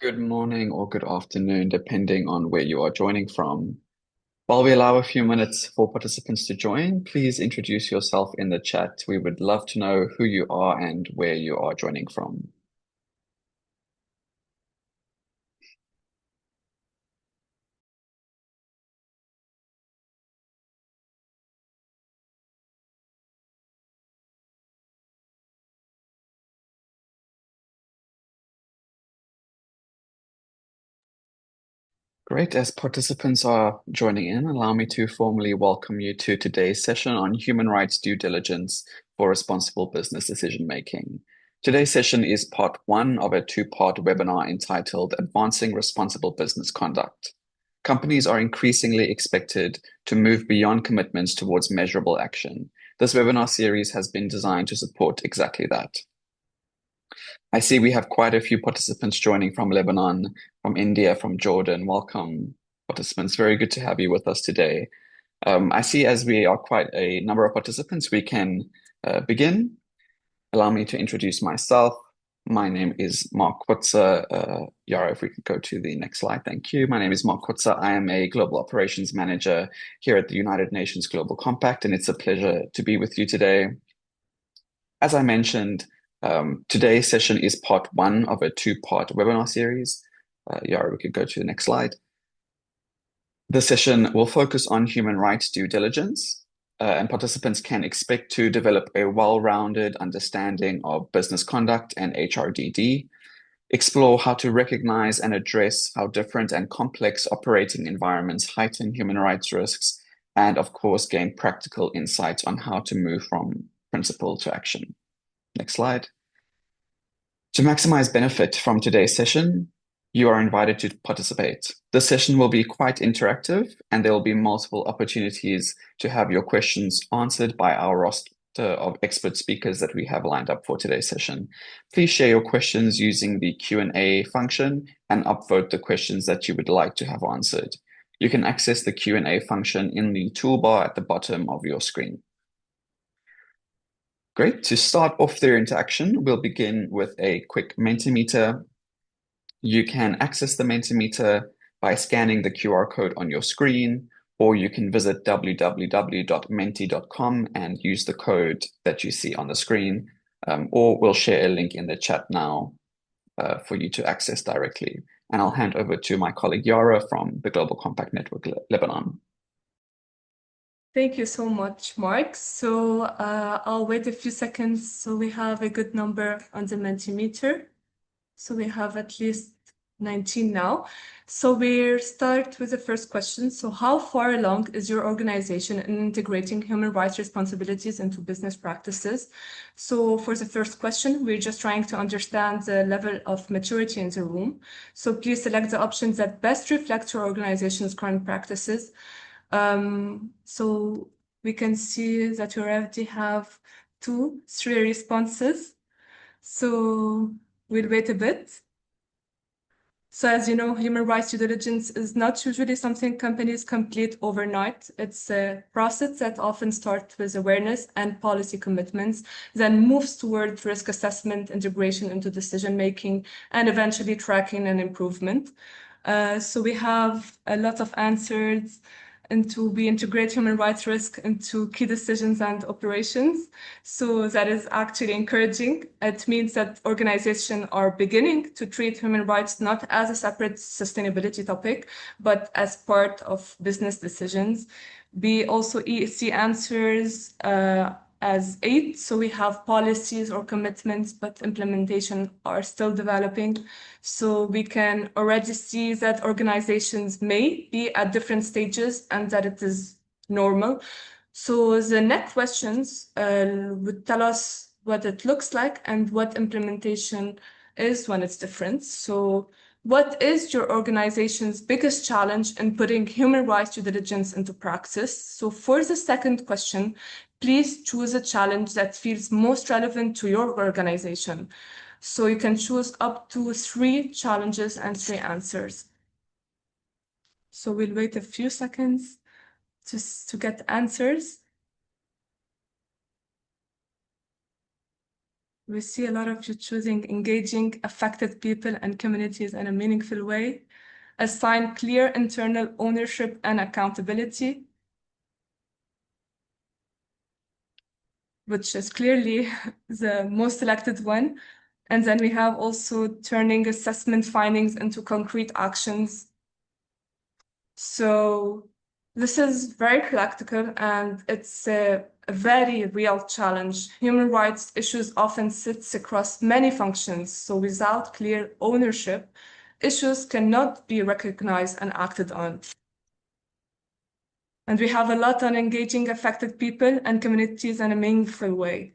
Good morning or good afternoon, depending on where you are joining from. While we allow a few minutes for participants to join, please introduce yourself in the chat. We would love to know who you are and where you are joining from. Great. As participants are joining in, allow me to formally welcome you to today's session on human rights due diligence for responsible business decision making. Today's session is part one of a two-part webinar entitled Advancing Responsible Business Conduct. Companies are increasingly expected to move beyond commitments towards measurable action. This webinar series has been designed to support exactly that. I see we have quite a few participants joining from Lebanon, from India, from Jordan. Welcome, participants. Very good to have you with us today. I see as we are quite a number of participants, we can begin. Allow me to introduce myself. My name is Mark Kutzer. Yara, if we could go to the next slide. Thank you. My name is Mark Kutzer. I am a Global Operations Manager here at the United Nations Global Compact, and it's a pleasure to be with you today. As I mentioned, today's session is part one of a two-part webinar series. Yara, we could go to the next slide. The session will focus on human rights due diligence, and participants can expect to develop a well-rounded understanding of business conduct and HRDD, explore how to recognize and address how different and complex operating environments heighten human rights risks, and of course, gain practical insights on how to move from principle to action. Next slide. To maximize benefit from today's session, you are invited to participate. The session will be quite interactive, and there will be multiple opportunities to have your questions answered by our roster of expert speakers that we have lined up for today's session. Please share your questions using the Q&A function and upvote the questions that you would like to have answered. You can access the Q&A function in the toolbar at the bottom of your screen. Great. To start off their interaction, we'll begin with a quick Mentimeter. You can access the Mentimeter by scanning the QR code on your screen, or you can visit www.menti.com and use the code that you see on the screen, or we'll share a link in the chat now for you to access directly. And I'll hand over to my colleague Yara from the Global Compact Network Lebanon. Thank you so much, Mark. So I'll wait a few seconds so we have a good number on the Mentimeter. So we have at least 19 now. So we'll start with the first question. So how far along is your organization in integrating human rights responsibilities into business practices? So for the first question, we're just trying to understand the level of maturity in the room. So please select the options that best reflect your organization's current practices. So we can see that we already have 3 responses. So we'll wait a bit. So as you know, human rights due diligence is not usually something companies complete overnight. It's a process that often starts with awareness and policy commitments, then moves toward risk assessment, integration into decision-making, and eventually tracking and improvement. So we have a lot of answers we integrate human rights risk into key decisions and operations. So that is actually encouraging. It means that organizations are beginning to treat human rights not as a separate sustainability topic, but as part of business decisions. We also see answers as 8. So we have policies or commitments, but implementation are still developing. So we can already see that organizations may be at different stages and that it is normal. So the next questions would tell us what it looks like and what implementation is when it's different. So what is your organization's biggest challenge in putting human rights due diligence into practice? So for the second question, please choose a challenge that feels most relevant to your organization. So you can choose up to 3 challenges and 3 answers. So we'll wait a few seconds just to get answers. we see a lot of you choosing engaging affected people and communities in a meaningful way, assign clear internal ownership and accountability, which is clearly the most selected one. And then we have also turning assessment findings into concrete actions. So this is very practical and it's a very real challenge. Human rights issues often sits across many functions. So without clear ownership, issues cannot be recognized and acted on. And we have a lot on engaging affected people and communities in a meaningful way.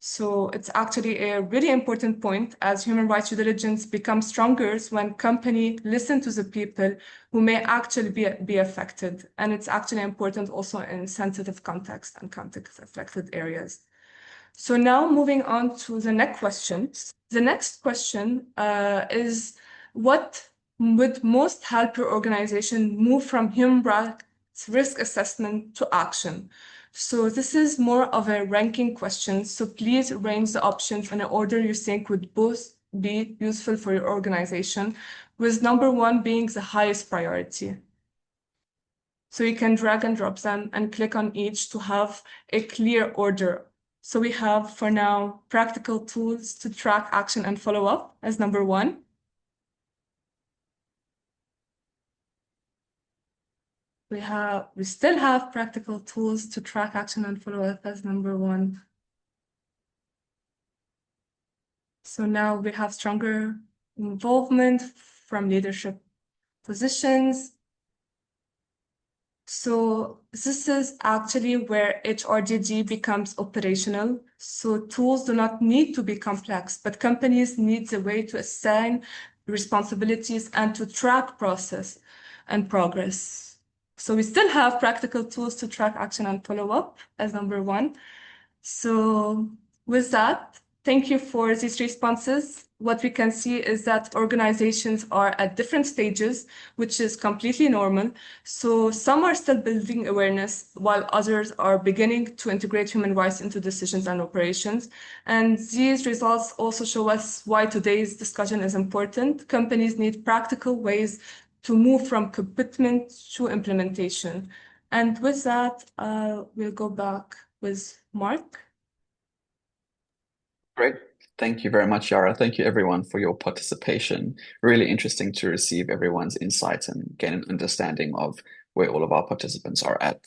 So it's actually a really important point as human rights due diligence becomes stronger when companies listen to the people who may actually be affected. And it's actually important also in sensitive context and context affected areas. So now moving on to the next question. The next question is what would most help your organization move from human rights risk assessment to action? So this is more of a ranking question. So please arrange the options in an order you think would both be useful for your organization, with number one being the highest priority. So you can drag and drop them and click on each to have a clear order. So we have for now practical tools to track action and follow up as number one. We still have practical tools to track action and follow up as number one. So now we have stronger involvement from leadership positions. So this is actually where HRDG becomes operational. So tools do not need to be complex, but companies need a way to assign responsibilities and to track process and progress. So we still have practical tools to track action and follow up as number one. So with that, thank you for these responses. What we can see is that organizations are at different stages, which is completely normal. So some are still building awareness, while others are beginning to integrate human rights into decisions and operations. And these results also show us why today's discussion is important. Companies need practical ways to move from commitment to implementation. And with that, we'll go back with Mark. Great. Thank you very much, Yara. Thank you, everyone, for your participation. Really interesting to receive everyone's insights and gain an understanding of where all of our participants are at.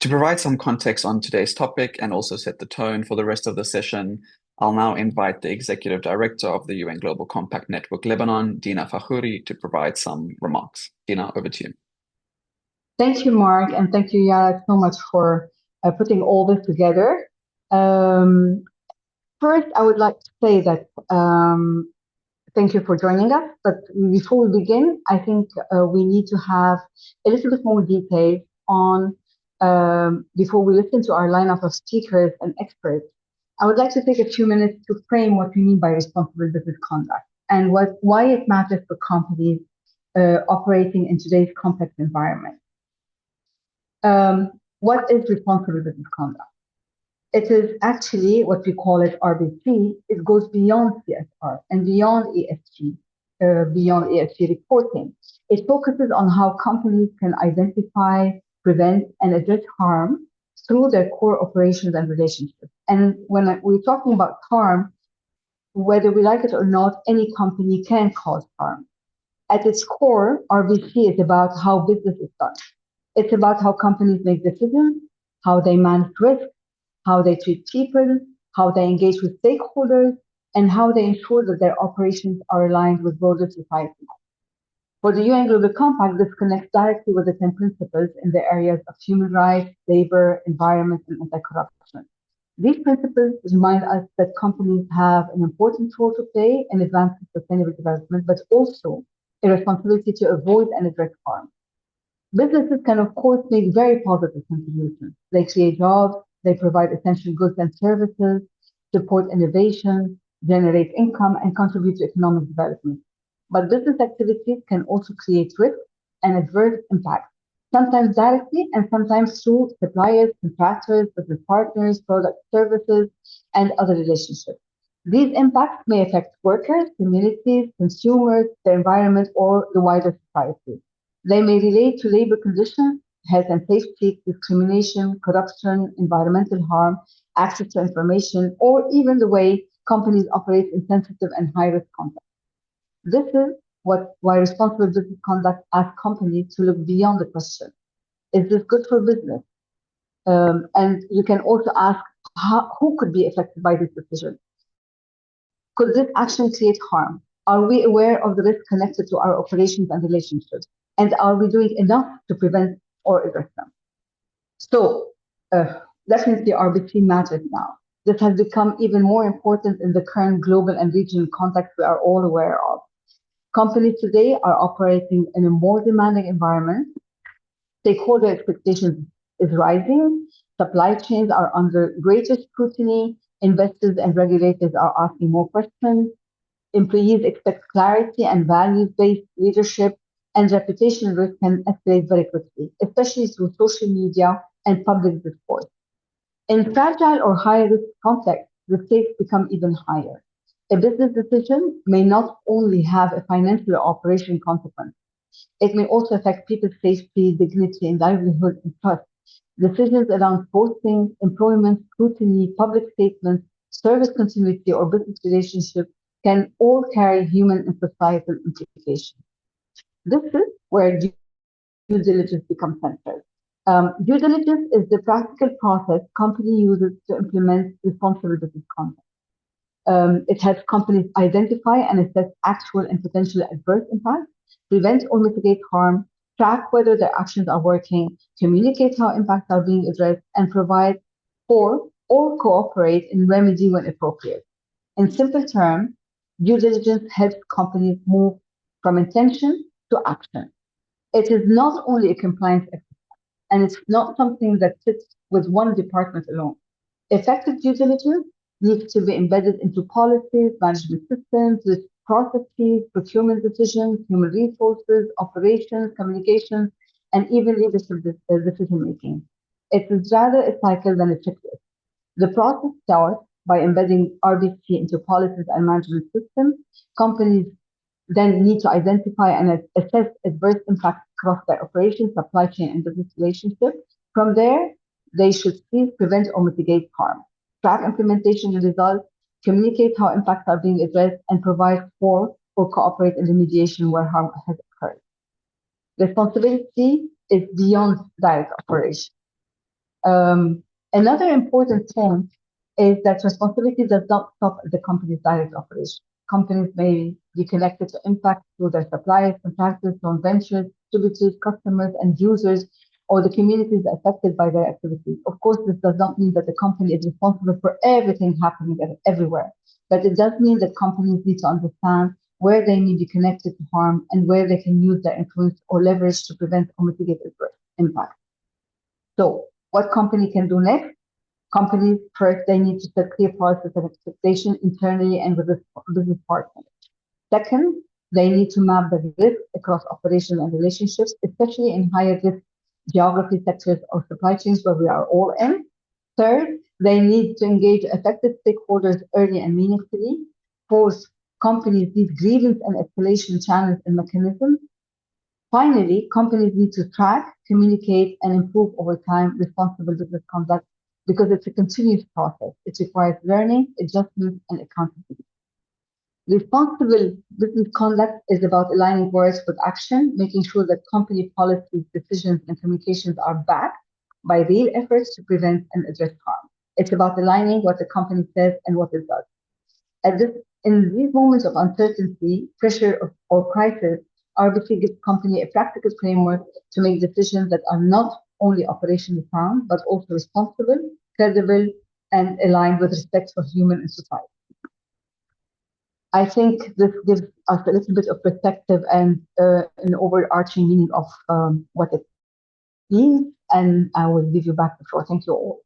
To provide some context on today's topic and also set the tone for the rest of the session, I'll now invite the Executive Director of the UN Global Compact Network Lebanon, Dina Fakhouri, to provide some remarks. Dina, over to you. Thank you, Mark, and thank you, Yara, so much for putting all this together. First, I would like to say that thank you for joining us. But before we begin, I think we need to have a little bit more detail on, before we listen to our lineup of speakers and experts, I would like to take a few minutes to frame what we mean by responsible business conduct and why it matters for companies operating in today's complex environment. What is responsible business conduct? It is actually what we call it RBC. It goes beyond CSR and beyond ESG reporting. It focuses on how companies can identify, prevent, and address harm through their core operations and relationships. And when we're talking about harm, whether we like it or not, any company can cause harm. At its core, RBC is about how business is done. It's about how companies make decisions, how they manage risk, how they treat people, how they engage with stakeholders, and how they ensure that their operations are aligned with broader society. For the UN Global Compact, this connects directly with the 10 principles in the areas of human rights, labor, environment, and anti-corruption. These principles remind us that companies have an important role to play in advancing sustainable development, but also a responsibility to avoid and address harm. Businesses can, of course, make very positive contributions. They create jobs, they provide essential goods and services, support innovation, generate income, and contribute to economic development. But business activities can also create risk and adverse impact, sometimes directly and sometimes through suppliers, contractors, business partners, product services, and other relationships. These impacts may affect workers, communities, consumers, the environment, or the wider society. They may relate to labor conditions, health and safety, discrimination, corruption, environmental harm, access to information, or even the way companies operate in sensitive and high-risk contexts. This is why responsible business conduct asks companies to look beyond the question, is this good for business? And you can also ask, who could be affected by this decision? Could this action create harm? Are we aware of the risk connected to our operations and relationships? And are we doing enough to prevent or address them? So, definitely RBC matters now. This has become even more important in the current global and regional context we are all aware of. Companies today are operating in a more demanding environment. Stakeholder expectations is rising. Supply chains are under greater scrutiny. Investors and regulators are asking more questions. Employees expect clarity and values-based leadership, and reputation risk can escalate very quickly, especially through social media and public discourse. In fragile or high-risk contexts, the stakes become even higher. A business decision may not only have a financial or operational consequence, it may also affect people's safety, dignity, and livelihood and trust. Decisions around posting, employment, scrutiny, public statements, service continuity, or business relationships can all carry human and societal implications. This is where due diligence becomes central. Due diligence is the practical process company uses to implement responsible business conduct. It helps companies identify and assess actual and potential adverse impacts, prevent or mitigate harm, track whether their actions are working, communicate how impacts are being addressed, and provide for or cooperate in remedy when appropriate. In simple terms, due diligence helps companies move from intention to action. It is not only a compliance exercise, and it's not something that sits with one department alone. Effective due diligence needs to be embedded into policies, management systems, risk processes, procurement decisions, human resources, operations, communications, and even leadership decision making. It is rather a cycle than a checklist. The process starts by embedding RBC into policies and management systems. Companies then need to identify and assess adverse impacts across their operations, supply chain, and business relationships. From there, they should cease, prevent, or mitigate harm, track implementation and results, communicate how impacts are being addressed, and provide for or cooperate in remediation where harm has occurred. Responsibility is beyond direct operation. Another important point is that responsibility does not stop at the company's direct operation. Companies may be connected to impact through their suppliers, contractors, joint ventures, distributors, customers, and users, or the communities affected by their activities. Of course, this does not mean that the company is responsible for everything happening everywhere, but it does mean that companies need to understand where they may be connected to harm and where they can use their influence or leverage to prevent or mitigate adverse impact. So, what company can do next? Companies, first, they need to set clear policies and expectations internally and with the business partners. Second, they need to map the risk across operations and relationships, especially in higher risk geography sectors or supply chains where we are all in. Third, they need to engage affected stakeholders early and meaningfully. Fourth, companies need grievance and escalation channels and mechanisms. Finally, companies need to track, communicate, and improve over time responsible business conduct because it's a continuous process. It requires learning, adjustment, and accountability. Responsible business conduct is about aligning words with action, making sure that company policies, decisions, and communications are backed by real efforts to prevent and address harm. It's about aligning what the company says and what it does. In these moments of uncertainty, pressure, or crisis, RBC gives company a practical framework to make decisions that are not only operationally sound, but also responsible, credible, and aligned with respect for human and society. I think this gives us a little bit of perspective and an overarching meaning of what it means, and I will give you back the floor. Thank you all.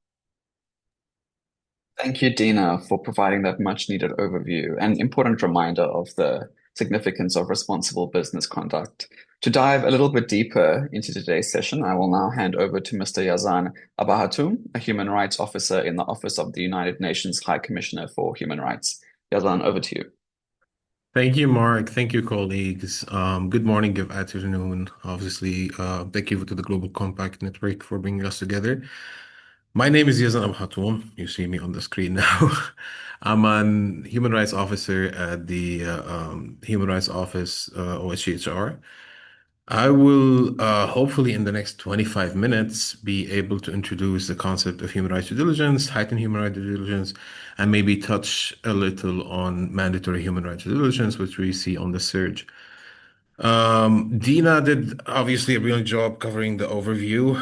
Thank you, Dina, for providing that much needed overview and important reminder of the significance of responsible business conduct. To dive a little bit deeper into today's session, I will now hand over to Mr. Yazan Abahatum, a human rights officer in the Office of the United Nations High Commissioner for Human Rights. Yazan, over to you. Thank you, Mark. Thank you, colleagues. Good morning, good afternoon. Obviously, thank you to the Global Compact Network for bringing us together. My name is Yazan Abu Hatoum. You see me on the screen now. I'm an human rights officer at the Human Rights Office, OSCHR. I will hopefully in the next 25 minutes be able to introduce the concept of human rights due diligence, heightened human rights due diligence, and maybe touch a little on mandatory human rights due diligence, which we see on the surge. Dina did obviously a brilliant job covering the overview.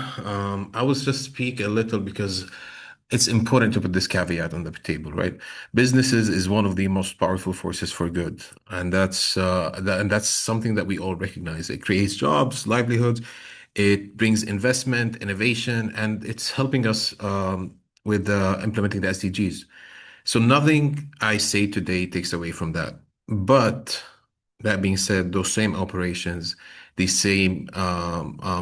I will just speak a little because it's important to put this caveat on the table, right? Businesses is one of the most powerful forces for good, and that's something that we all recognize. It creates jobs, livelihoods, it brings investment, innovation, and it's helping us with implementing the SDGs. So nothing I say today takes away from that. But that being said, those same operations, these same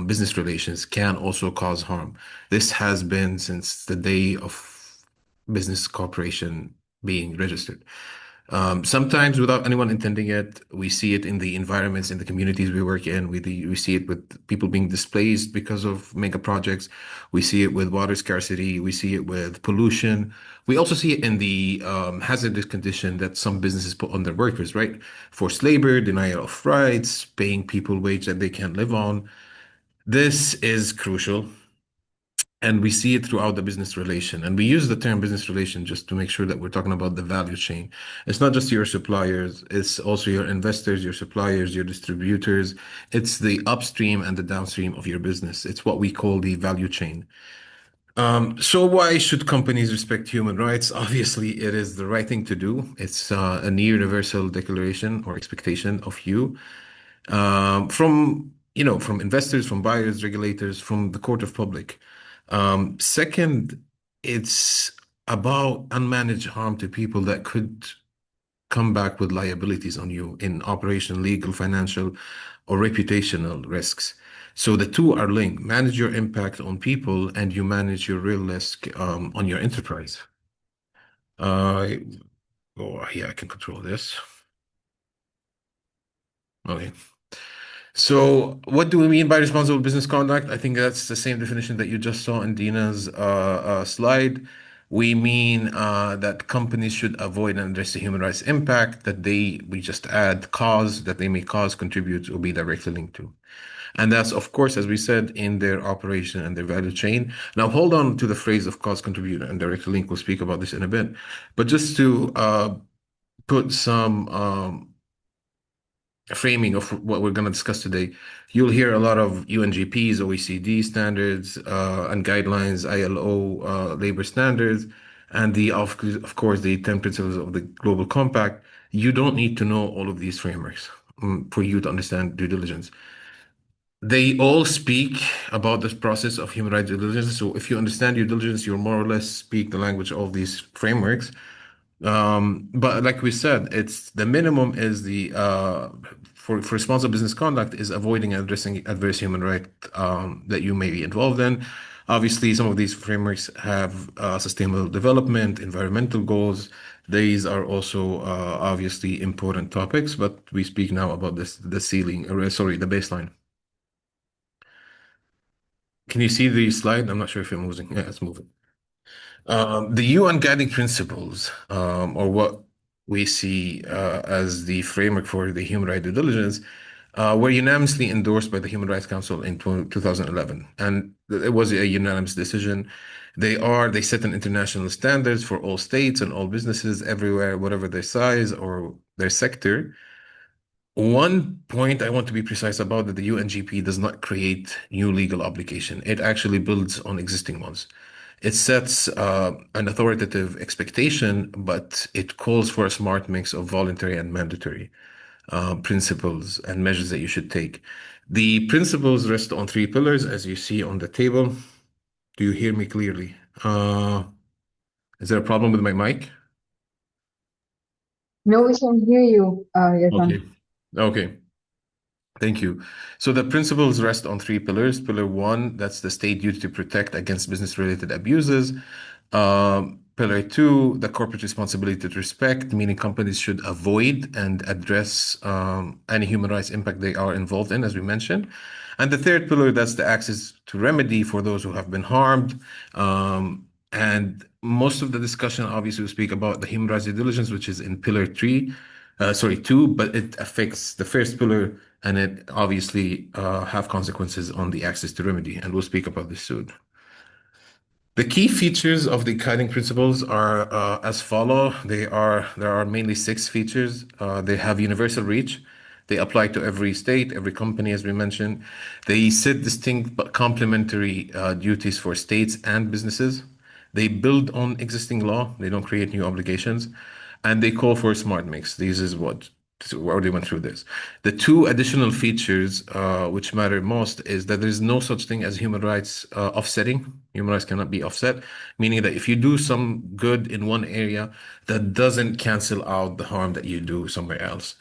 business relations can also cause harm. This has been since the day of business corporation being registered. Sometimes without anyone intending it, we see it in the environments, in the communities we work in. We see it with people being displaced because of mega projects. We see it with water scarcity. We see it with pollution. We also see it in the hazardous condition that some businesses put on their workers, right? Forced labor, denial of rights, paying people wage that they can't live on. This is crucial. And we see it throughout the business relation. And we use the term business relation just to make sure that we're talking about the value chain. It's not just your suppliers, it's also your investors, your suppliers, your distributors. It's the upstream and the downstream of your business. It's what we call the value chain. So why should companies respect human rights? Obviously, it is the right thing to do. It's a near universal declaration or expectation of you from investors, from buyers, regulators, from the court of public. Second, it's about unmanaged harm to people that could come back with liabilities on you in operation, legal, financial, or reputational risks. So the two are linked. Manage your impact on people, and you manage your real risk on your enterprise. Uh, oh, yeah, I can control this. Okay. So, what do we mean by responsible business conduct? I think that's the same definition that you just saw in Dina's slide. We mean that companies should avoid and address the human rights impact we just add cause, that they may cause, contribute, or be directly linked to. And that's, of course, as we said, in their operation and their value chain. Now, hold on to the phrase of cause, contribute, and directly link. We'll speak about this in a bit. But just to put some framing of what we're going to discuss today, you'll hear a lot of UNGPs, OECD standards, and guidelines, ILO labor standards, and of course the 10 principles of the Global Compact. You don't need to know all of these frameworks for you to understand due diligence. They all speak about this process of human rights due diligence. So if you understand due diligence, you more or less speak the language of these frameworks. But like we said, it's the minimum is the for responsible business conduct is avoiding and addressing adverse human right that you may be involved in. Obviously, some of these frameworks have sustainable development, environmental goals. These are also obviously important topics, but we speak now about the ceiling, sorry, the baseline. Can you see the slide? I'm not sure if you're moving. Yeah, it's moving. The UN guiding principles, or what we see as the framework for the human rights due diligence, were unanimously endorsed by the Human Rights Council in 2011, and it was a unanimous decision. They set an international standards for all states and all businesses everywhere, whatever their size or their sector. One point I want to be precise about that the UNGP does not create new legal obligation. It actually builds on existing ones. It sets an authoritative expectation, but it calls for a smart mix of voluntary and mandatory principles and measures that you should take. The principles rest on three pillars, as you see on the table. Do you hear me clearly? Is there a problem with my mic? No, we can hear you, Okay. Yazan. Okay. Thank you. So the principles rest on three pillars. Pillar one, that's the state duty to protect against business-related abuses. Pillar two, the corporate responsibility to respect, meaning companies should avoid and address any human rights impact they are involved in, as we mentioned. And the third pillar, that's the access to remedy for those who have been harmed. And most of the discussion, obviously, we speak about the human rights due diligence, which is in pillar three, sorry, two, but it affects the first pillar and it obviously have consequences on the access to remedy. And we'll speak about this soon. The key features of the guiding principles are as follow. There are mainly six features. They have universal reach. They apply to every state, every company, as we mentioned. They set distinct but complementary duties for states and businesses. They build on existing law. They don't create new obligations, and they call for a smart mix. This is what so we already went through this. The two additional features which matter most is that there's no such thing as human rights offsetting. Human rights cannot be offset, meaning that if you do some good in one area, that doesn't cancel out the harm that you do somewhere else.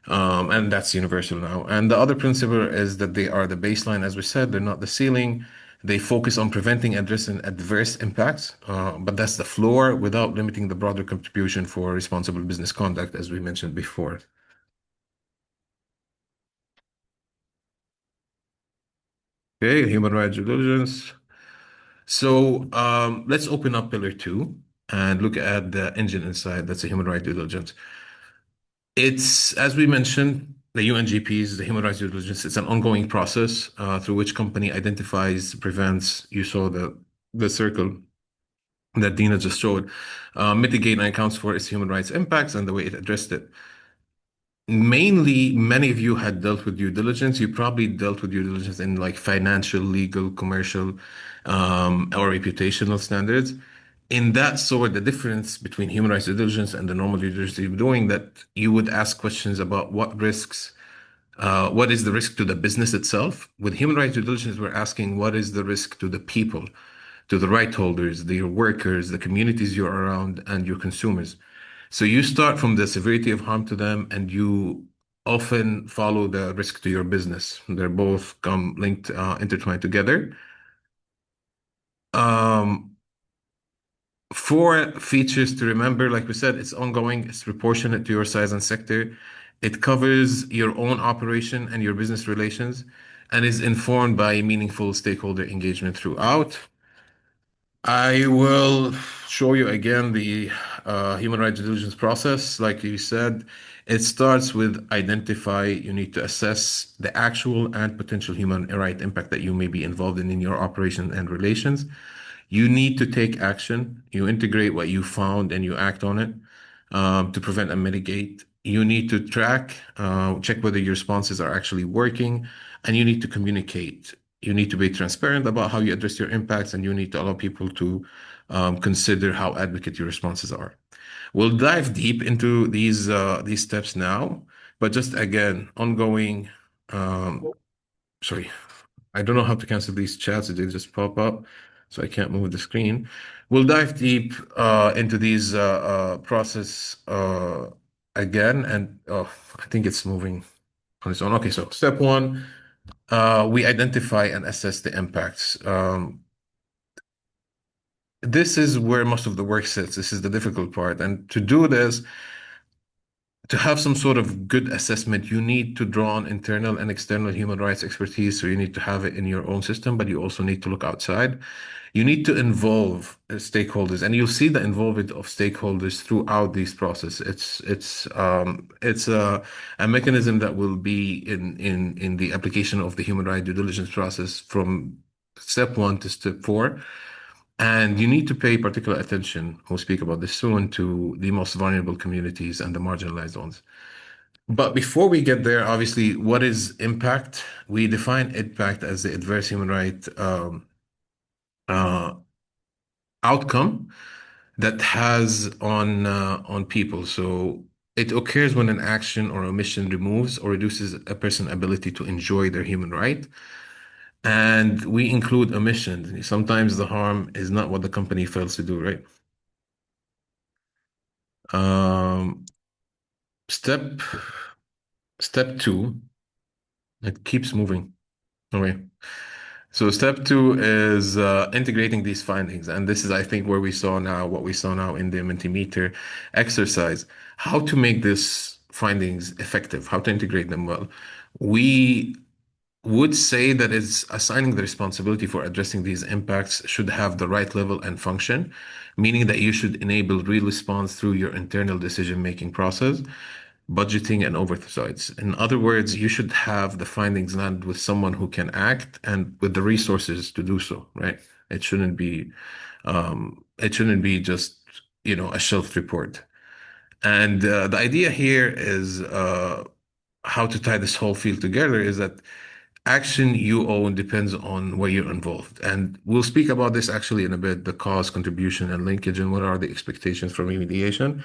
And that's universal now. And the other principle is that they are the baseline, as we said, they're not the ceiling. They focus on preventing and addressing adverse impacts, but that's the floor without limiting the broader contribution for responsible business conduct, as we mentioned before. Okay, human rights due diligence. So let's open up pillar two and look at the engine inside. That's a human rights due diligence. It's, as we mentioned, the UNGPs, the human rights due diligence, it's an ongoing process through which company identifies, prevents, you saw the circle that Dina just showed, mitigate and accounts for its human rights impacts and the way it addressed it. Mainly, many of you had dealt with due diligence. You probably dealt with due diligence in like financial, legal, commercial, or reputational standards. In that sort, the difference between human rights due diligence and the normal due diligence you're doing, that you would ask questions about what is the risk to the business itself? With human rights due diligence, we're asking what is the risk to the people, to the right holders, your workers, the communities you're around, and your consumers. So you start from the severity of harm to them, and you often follow the risk to your business. They're both come linked, intertwined together. Um, Four features to remember, like we said, it's ongoing, it's proportionate to your size and sector. It covers your own operation and your business relations, and is informed by meaningful stakeholder engagement throughout. I will show you again the human rights due diligence process. Like you said, it starts with identify. You need to assess the actual and potential human right impact that you may be involved in your operation and relations. You need to take action. You integrate what you found and you act on it to prevent and mitigate. You need to track, check whether your responses are actually working, and you need to communicate. You need to be transparent about how you address your impacts, and you need to allow people to consider how advocate your responses are. We'll dive deep into these steps now, but just again, ongoing. Um, Sorry, I don't know how to cancel these chats. They just pop up, so I can't move the screen. We'll dive deep into these process again, and oh, I think it's moving on its own. Okay, so step one, we identify and assess the impacts. This is where most of the work sits. This is the difficult part, and to do this, to have some sort of good assessment, you need to draw on internal and external human rights expertise. So you need to have it in your own system, but you also need to look outside. You need to involve stakeholders, and you'll see the involvement of stakeholders throughout this process. It's a mechanism that will be in the application of the human rights due diligence process from step one to step four. And you need to pay particular attention, we'll speak about this soon, to the most vulnerable communities and the marginalized ones. But before we get there, obviously, what is impact? We define impact as the adverse human right uh, outcome that has on people. So it occurs when an action or omission removes or reduces a person's ability to enjoy their human right. And we include omission. Sometimes the harm is not what the company fails to do, right? Um, step step two, it keeps moving. Okay. So step two is integrating these findings. And this is, I think, where we saw now, what we saw now in the Mentimeter exercise, how to make these findings effective, how to integrate them well. We would say that it's assigning the responsibility for addressing these impacts should have the right level and function, meaning that you should enable real response through your internal decision-making process, budgeting, and oversights. In other words, you should have the findings land with someone who can act and with the resources to do so, right? It shouldn't be, it shouldn't be just, a shelf report. And the idea here is how to tie this whole field together is that action you own depends on where you're involved. And we'll speak about this actually in a bit, the cause, contribution, and linkage, and what are the expectations from remediation.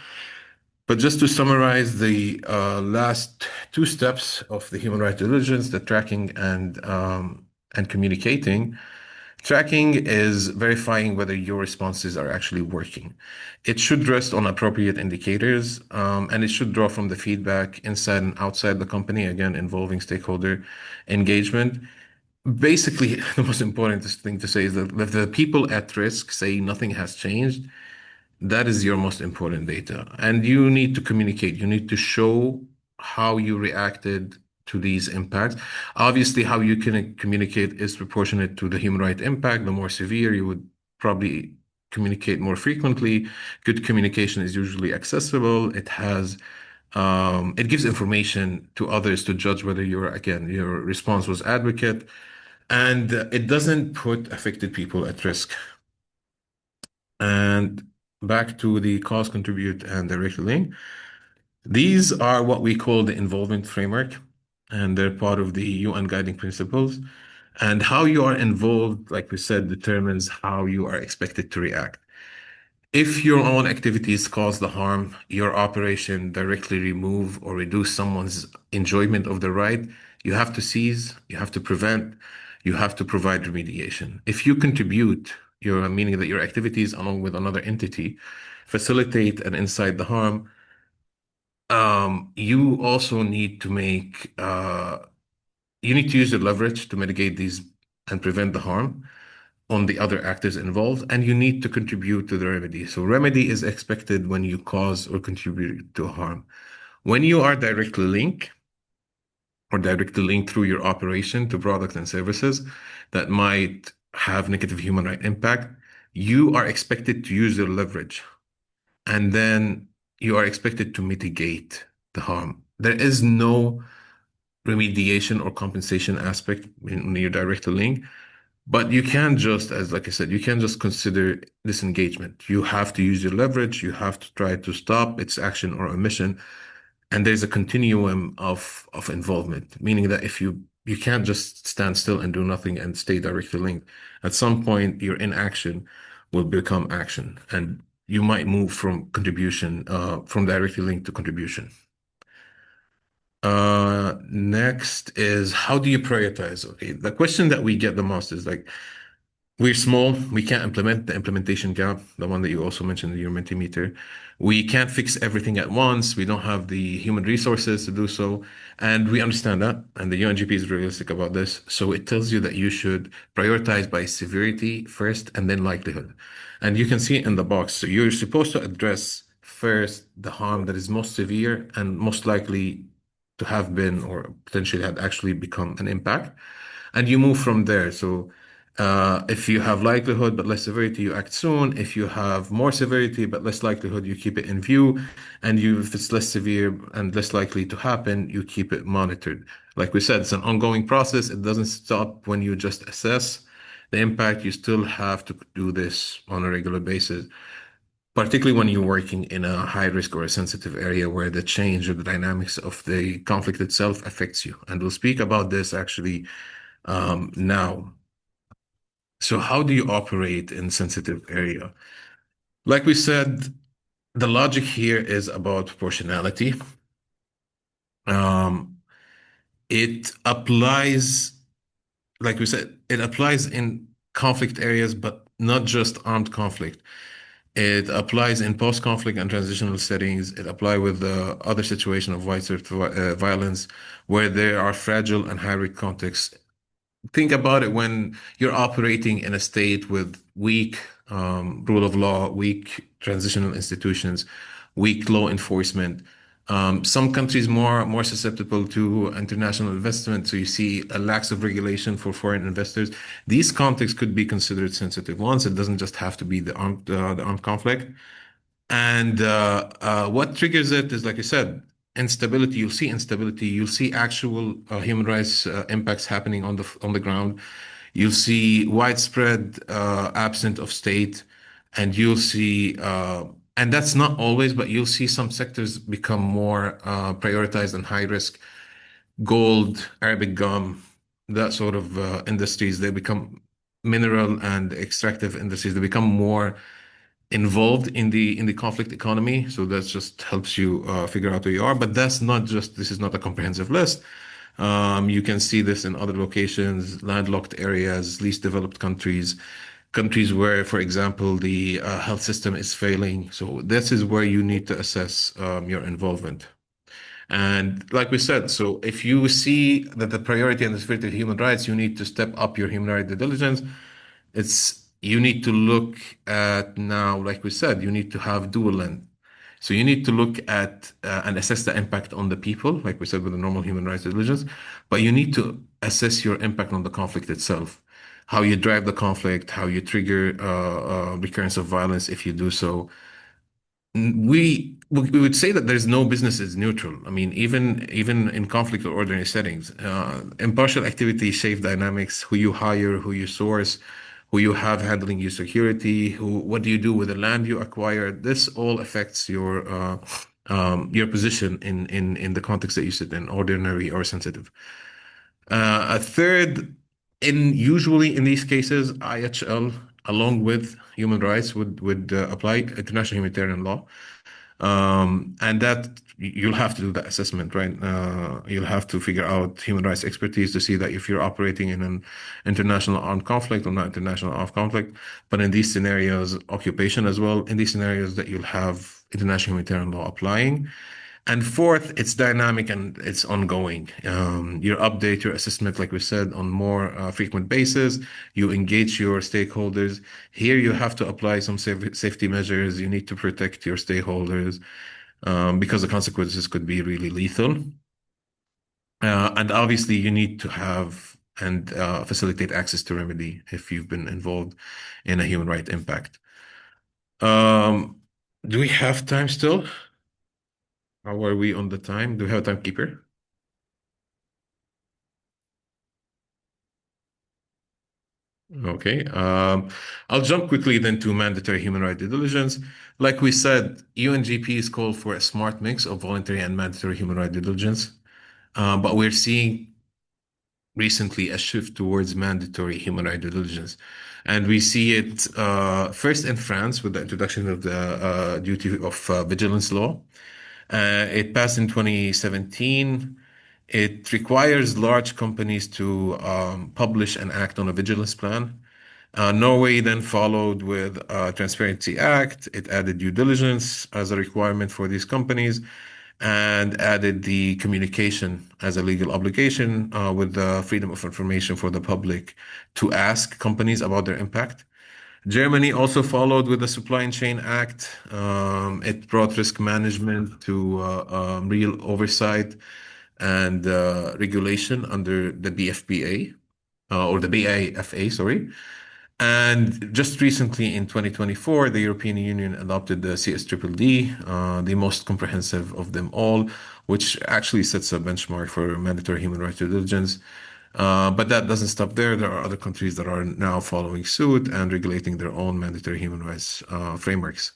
But just to summarize the last two steps of the human rights diligence, the tracking and communicating. Tracking is verifying whether your responses are actually working. It should rest on appropriate indicators, and it should draw from the feedback inside and outside the company, again, involving stakeholder engagement. Basically, the most important thing to say is that if the people at risk say nothing has changed, that is your most important data. And you need to communicate. You need to show how you reacted to these impacts. Obviously, how you can communicate is proportionate to the human right impact. The more severe, you would probably communicate more frequently. Good communication is usually accessible. It gives information to others to judge whether your response was advocate, and it doesn't put affected people at risk. And back to the cause, contribute, and direct link. These are what we call the involvement framework, and they're part of the UN guiding principles. And how you are involved, like we said, determines how you are expected to react. If your own activities cause the harm, your operation directly remove or reduce someone's enjoyment of the right, you have to cease, you have to prevent, you have to provide remediation. If you contribute, meaning that your activities, along with another entity, facilitate and incite the harm, you also need to you need to use your leverage to mitigate these and prevent the harm on the other actors involved, and you need to contribute to the remedy. So remedy is expected when you cause or contribute to harm. When you are directly linked through your operation to products and services that might have negative human right impact, you are expected to use your leverage, and then you are expected to mitigate the harm. There is no remediation or compensation aspect when you're directly linked. But you can't just, like I said, you can't just consider disengagement. You have to use your leverage. You have to try to stop its action or omission. And there's a continuum of involvement, meaning that if you can't just stand still and do nothing and stay directly linked. At some point, your inaction will become action, and you might move from contribution, from directly linked to contribution. Next is how do you prioritize? Okay, the question that we get the most is like, we're small. We can't implement the implementation gap, the one that you also mentioned in your Mentimeter. We can't fix everything at once. We don't have the human resources to do so. And we understand that. And the UNGP is realistic about this. So it tells you that you should prioritize by severity first and then likelihood. And you can see it in the box. So you're supposed to address first the harm that is most severe and most likely to have been or potentially had actually become an impact. And you move from there. So if you have likelihood but less severity, you act soon. If you have more severity but less likelihood, you keep it in view. And if it's less severe and less likely to happen, you keep it monitored. Like we said, it's an ongoing process. It doesn't stop when you just assess the impact. You still have to do this on a regular basis, particularly when you're working in a high risk or a sensitive area where the change or the dynamics of the conflict itself affects you. And we'll speak about this actually now. So how do you operate in sensitive area? Like we said, the logic here is about proportionality. Um, it applies, like we said, it applies in conflict areas, but not just armed conflict. It applies in post-conflict and transitional settings. It applies with the other situation of violence where there are fragile and high-risk contexts think about it when you're operating in a state with weak rule of law, weak transitional institutions, weak law enforcement. Some countries more susceptible to international investment, so you see a lack of regulation for foreign investors. These contexts could be considered sensitive ones. It doesn't just have to be the armed conflict. And what triggers it is, like I said, instability. You'll see instability. You'll see actual human rights impacts happening on the ground. You'll see widespread absence of state, and you'll see, and that's not always, but you'll see some sectors become more prioritized and high risk. Gold, Arabic gum, that sort of industries. They become mineral and extractive industries. They become more involved in the conflict economy. So that just helps you figure out where you are. But that's not just, this is not a comprehensive list. You can see this in other locations, landlocked areas, least developed countries, countries where, for example, the health system is failing. So this is where you need to assess your involvement. And like we said, so if you see that the priority and the spirit of human rights, you need to step up your human rights due diligence. It's you need to look at now, like we said, you need to have dual lens. So you need to look at and assess the impact on the people, like we said with the normal human rights due diligence, but you need to assess your impact on the conflict itself, how you drive the conflict, how you trigger recurrence of violence if you do so. We would say that there's no business is neutral. I mean, even in conflict or ordinary settings, impartial activity shape dynamics, who you hire, who you source, who you have handling your security, what do you do with the land you acquire? This all affects your position in the context that you sit in, ordinary or sensitive. A third, in usually in these cases, IHL along with human rights would apply international humanitarian law. And that you'll have to do that assessment, right? You'll have to figure out human rights expertise to see that if you're operating in an international armed conflict or not international armed conflict. But in these scenarios, occupation as well, in these scenarios that you'll have international humanitarian law applying. And fourth, it's dynamic and it's ongoing. You update your assessment, like we said, on more frequent basis. You engage your stakeholders. Here, you have to apply some safety measures. You need to protect your stakeholders because the consequences could be really lethal. And obviously, you need to have and facilitate access to remedy if you've been involved in a human right impact. Do we have time still? How are we on the time? Do we have a timekeeper? Okay. I'll jump quickly then to mandatory human rights due diligence. Like we said, UNGP is called for a smart mix of voluntary and mandatory human rights due diligence. But we're seeing recently a shift towards mandatory human rights due diligence. And we see it first in France with the introduction of the duty of vigilance law. It passed in 2017. It requires large companies to publish and act on a vigilance plan. Norway then followed with Transparency Act. It added due diligence as a requirement for these companies and added the communication as a legal obligation with the freedom of information for the public to ask companies about their impact. Germany also followed with the Supply Chain Act. It brought risk management to real oversight and regulation under the BFPA or the BAFA, sorry. And just recently in 2024, the European Union adopted the CSDDD, the most comprehensive of them all, which actually sets a benchmark for mandatory human rights due diligence. But that doesn't stop there. There are other countries that are now following suit and regulating their own mandatory human rights frameworks.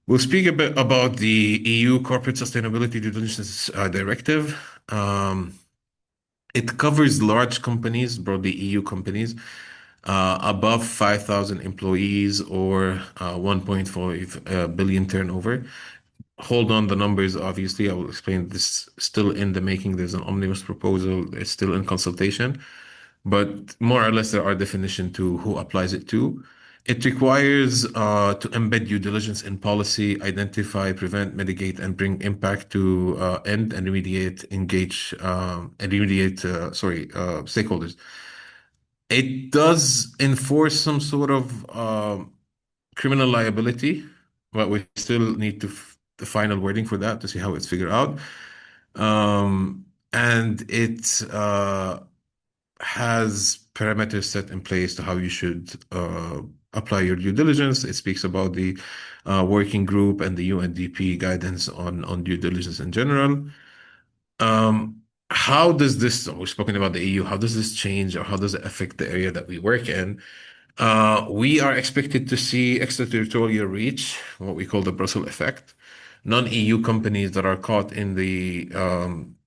We'll speak a bit about the EU Corporate Sustainability Due Diligence Directive. It covers large companies, broadly EU companies, above 5,000 employees or 1.5 billion turnover. Hold on, the numbers, obviously, I will explain this still in the making. There's an omnibus proposal, it's still in consultation, but more or less there are definitions to who applies it to. It requires to embed due diligence in policy, identify, prevent, mitigate, and bring impact to end and remediate, engage, and remediate, stakeholders. It does enforce some sort of criminal liability, but we still need to the final wording for that to see how it's figured out. And it has parameters set in place to how you should apply your due diligence. It speaks about the working group and the UNDP guidance on due diligence in general. How does this, we've spoken about the EU, how does this change or how does it affect the area that we work in? We are expected to see extraterritorial reach, what we call the Brussels effect. Non-EU companies that are caught in the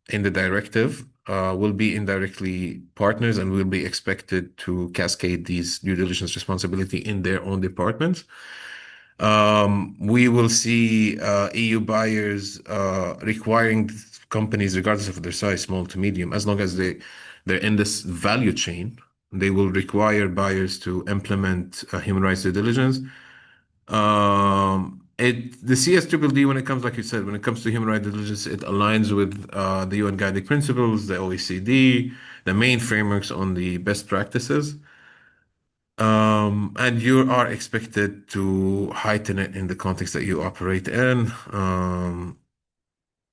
directive will be indirectly partners and will be expected to cascade these due diligence responsibility in their own departments. We will see EU buyers requiring companies, regardless of their size, small to medium, as long as they're in this value chain, they will require buyers to implement human rights due diligence. The CSDDD, when it comes, like you said, when it comes to human rights due diligence, it aligns with the UN guiding principles, the OECD, the main frameworks on the best practices. And you are expected to heighten it in the context that you operate in.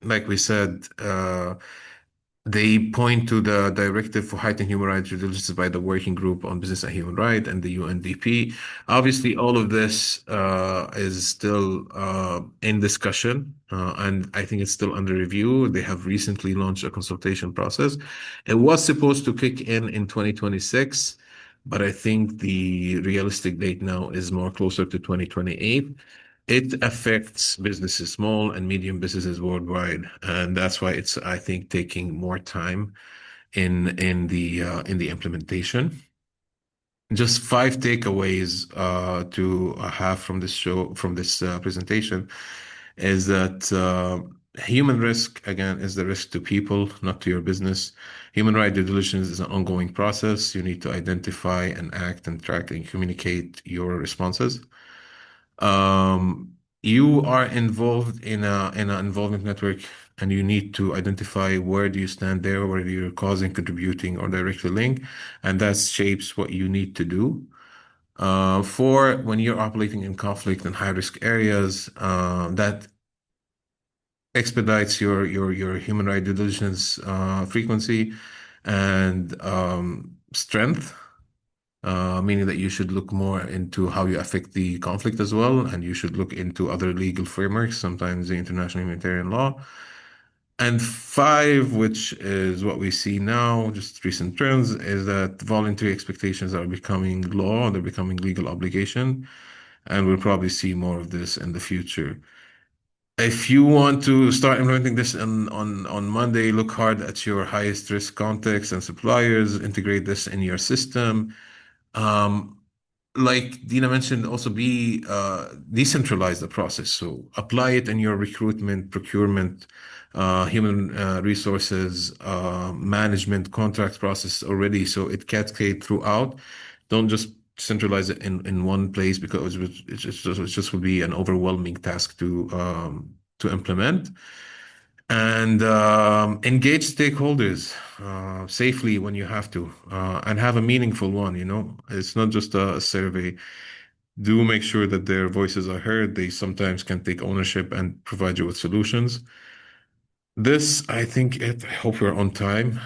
Like we said, they point to the Directive for Heightened Human Rights Due Diligence by the Working Group on Business and Human Rights and the UNDP. Obviously, all of this is still in discussion, and I think it's still under review. They have recently launched a consultation process. It was supposed to kick in 2026, but I think the realistic date now is more closer to 2028. It affects businesses, small and medium businesses worldwide, and that's why it's, I think, taking more time in the implementation. Just five takeaways to have from this presentation is that human risk, again, is the risk to people, not to your business. Human right due diligence is an ongoing process. You need to identify and act and track and communicate your responses. You are involved in an involvement network, and you need to identify where do you stand there, whether you're causing, contributing, or directly linked, and that shapes what you need to do. For when you're operating in conflict and high risk areas, that expedites your human right due diligence frequency and strength. Meaning that you should look more into how you affect the conflict as well, and you should look into other legal frameworks, sometimes the international humanitarian law. And five, which is what we see now, just recent trends, is that voluntary expectations are becoming law, they're becoming legal obligation, and we'll probably see more of this in the future. If you want to start implementing this on Monday, look hard at your highest risk contacts and suppliers, integrate this in your system. Um, like Dina mentioned, also be decentralize the process. So apply it in your recruitment, procurement, human resources, management, contract process already. So it cascade throughout. Don't just centralize it in one place because it just would be an overwhelming task to implement. And engage stakeholders safely when you have to, and have a meaningful one. It's not just a survey. Do make sure that their voices are heard. They sometimes can take ownership and provide you with solutions. This, I think it. I hope we're on time.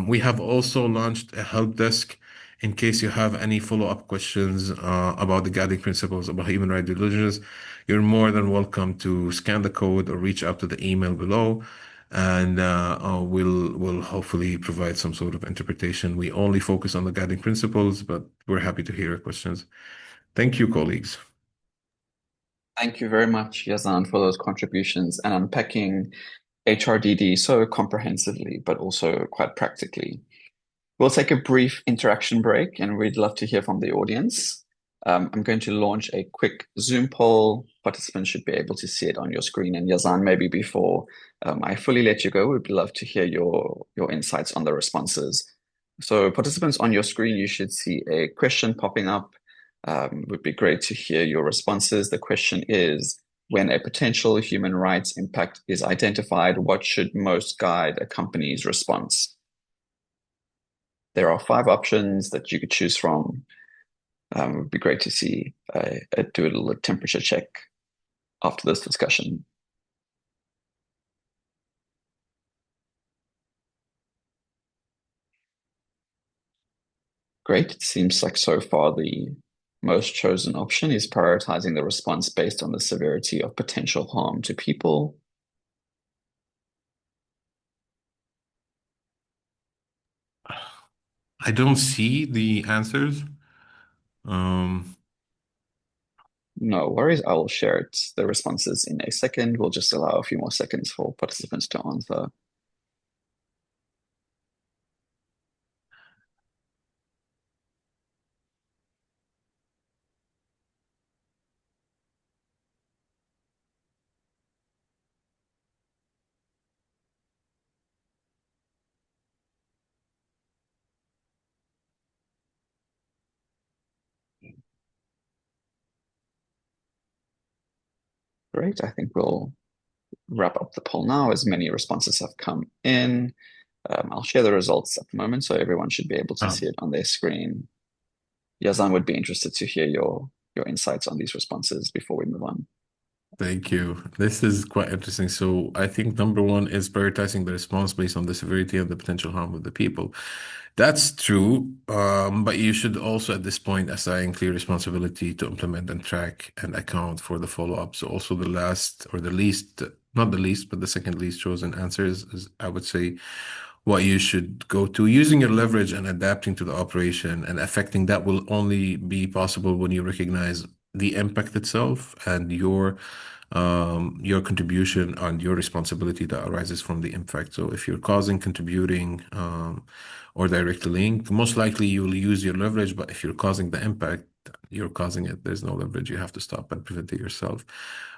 We have also launched a help desk in case you have any follow-up questions about the guiding principles about human rights due diligence. You're more than welcome to scan the code or reach out to the email below, and we'll hopefully provide some sort of interpretation. We only focus on the guiding principles, but we're happy to hear your questions. Thank you, colleagues. Thank you very much, Yazan, for those contributions and unpacking HRDD so comprehensively, but also quite practically. We'll take a brief interaction break and we'd love to hear from the audience. I'm going to launch a quick Zoom poll. Participants should be able to see it on your screen. And Yazan, maybe before I fully let you go, we'd love to hear your insights on the responses. So participants on your screen, you should see a question popping up. It would be great to hear your responses. The question is, when a potential human rights impact is identified, what should most guide a company's response? There are 5 options that you could choose from. It would be great to see do a little temperature check after this discussion. Great. It seems like so far the most chosen option is prioritizing the response based on the severity of potential harm to people. I don't see the answers. Um, No worries. I will share the responses in a second. We'll just allow a few more seconds for participants to answer. Great. I think we'll wrap up the poll now as many responses have come in. I'll share the results at the moment, so everyone should be able to oh, see it on their screen. Yazan would be interested to hear your insights on these responses before we move on. Thank you. This is quite interesting. So I think number one is prioritizing the response based on the severity and the potential harm of the people. That's true, but you should also at this point assign clear responsibility to implement and track and account for the follow-up. So also the last or the least, not the least, but the second least chosen answer is I would say what you should go to. Using your leverage and adapting to the operation and affecting that will only be possible when you recognize the impact itself and your contribution and your responsibility that arises from the impact. So if you're causing, contributing, or directly linked, most likely you will use your leverage, but if you're causing the impact, you're causing it. There's no leverage. You have to stop and prevent it yourself.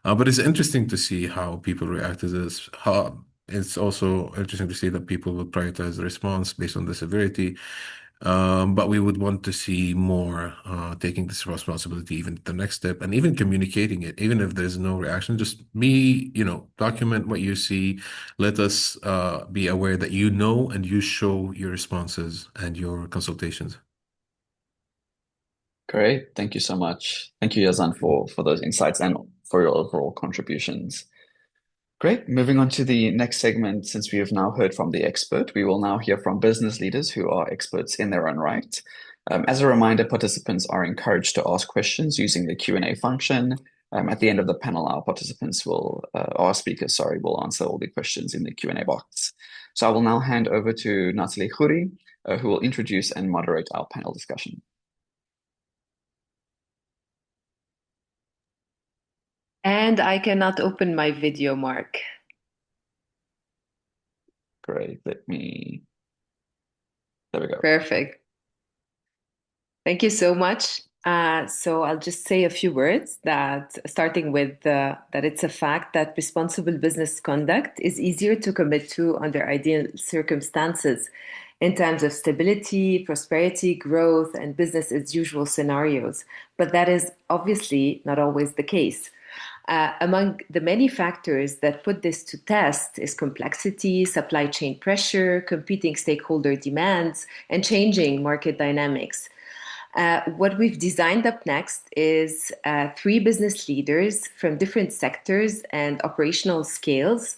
But it's interesting to see how people react to this. It's also interesting to see that people will prioritize the response based on the severity. But we would want to see more taking this responsibility even to the next step and even communicating it, even if there's no reaction. Just document what you see. Let us be aware that you know and you show your responses and your consultations. Great. Thank you so much. Thank you, Yazan, for those insights and for your overall contributions. Great. Moving on to the next segment, since we have now heard from the expert, we will now hear from business leaders who are experts in their own right. As a reminder, participants are encouraged to ask questions using the Q&A function. At the end of the panel, our speakers, sorry, will answer all the questions in the Q&A box. So I will now hand over to Natalie Khoury, who will introduce and moderate our panel discussion. And I cannot open my video, Mark. Great. There we go. Perfect. Thank you so much. So I'll just say a few words starting with that it's a fact that responsible business conduct is easier to commit to under ideal circumstances in times of stability, prosperity, growth, and business as usual scenarios. But that is obviously not always the case. Among the many factors that put this to test is complexity, supply chain pressure, competing stakeholder demands, and changing market dynamics. What we've designed up next is 3 business leaders from different sectors and operational scales,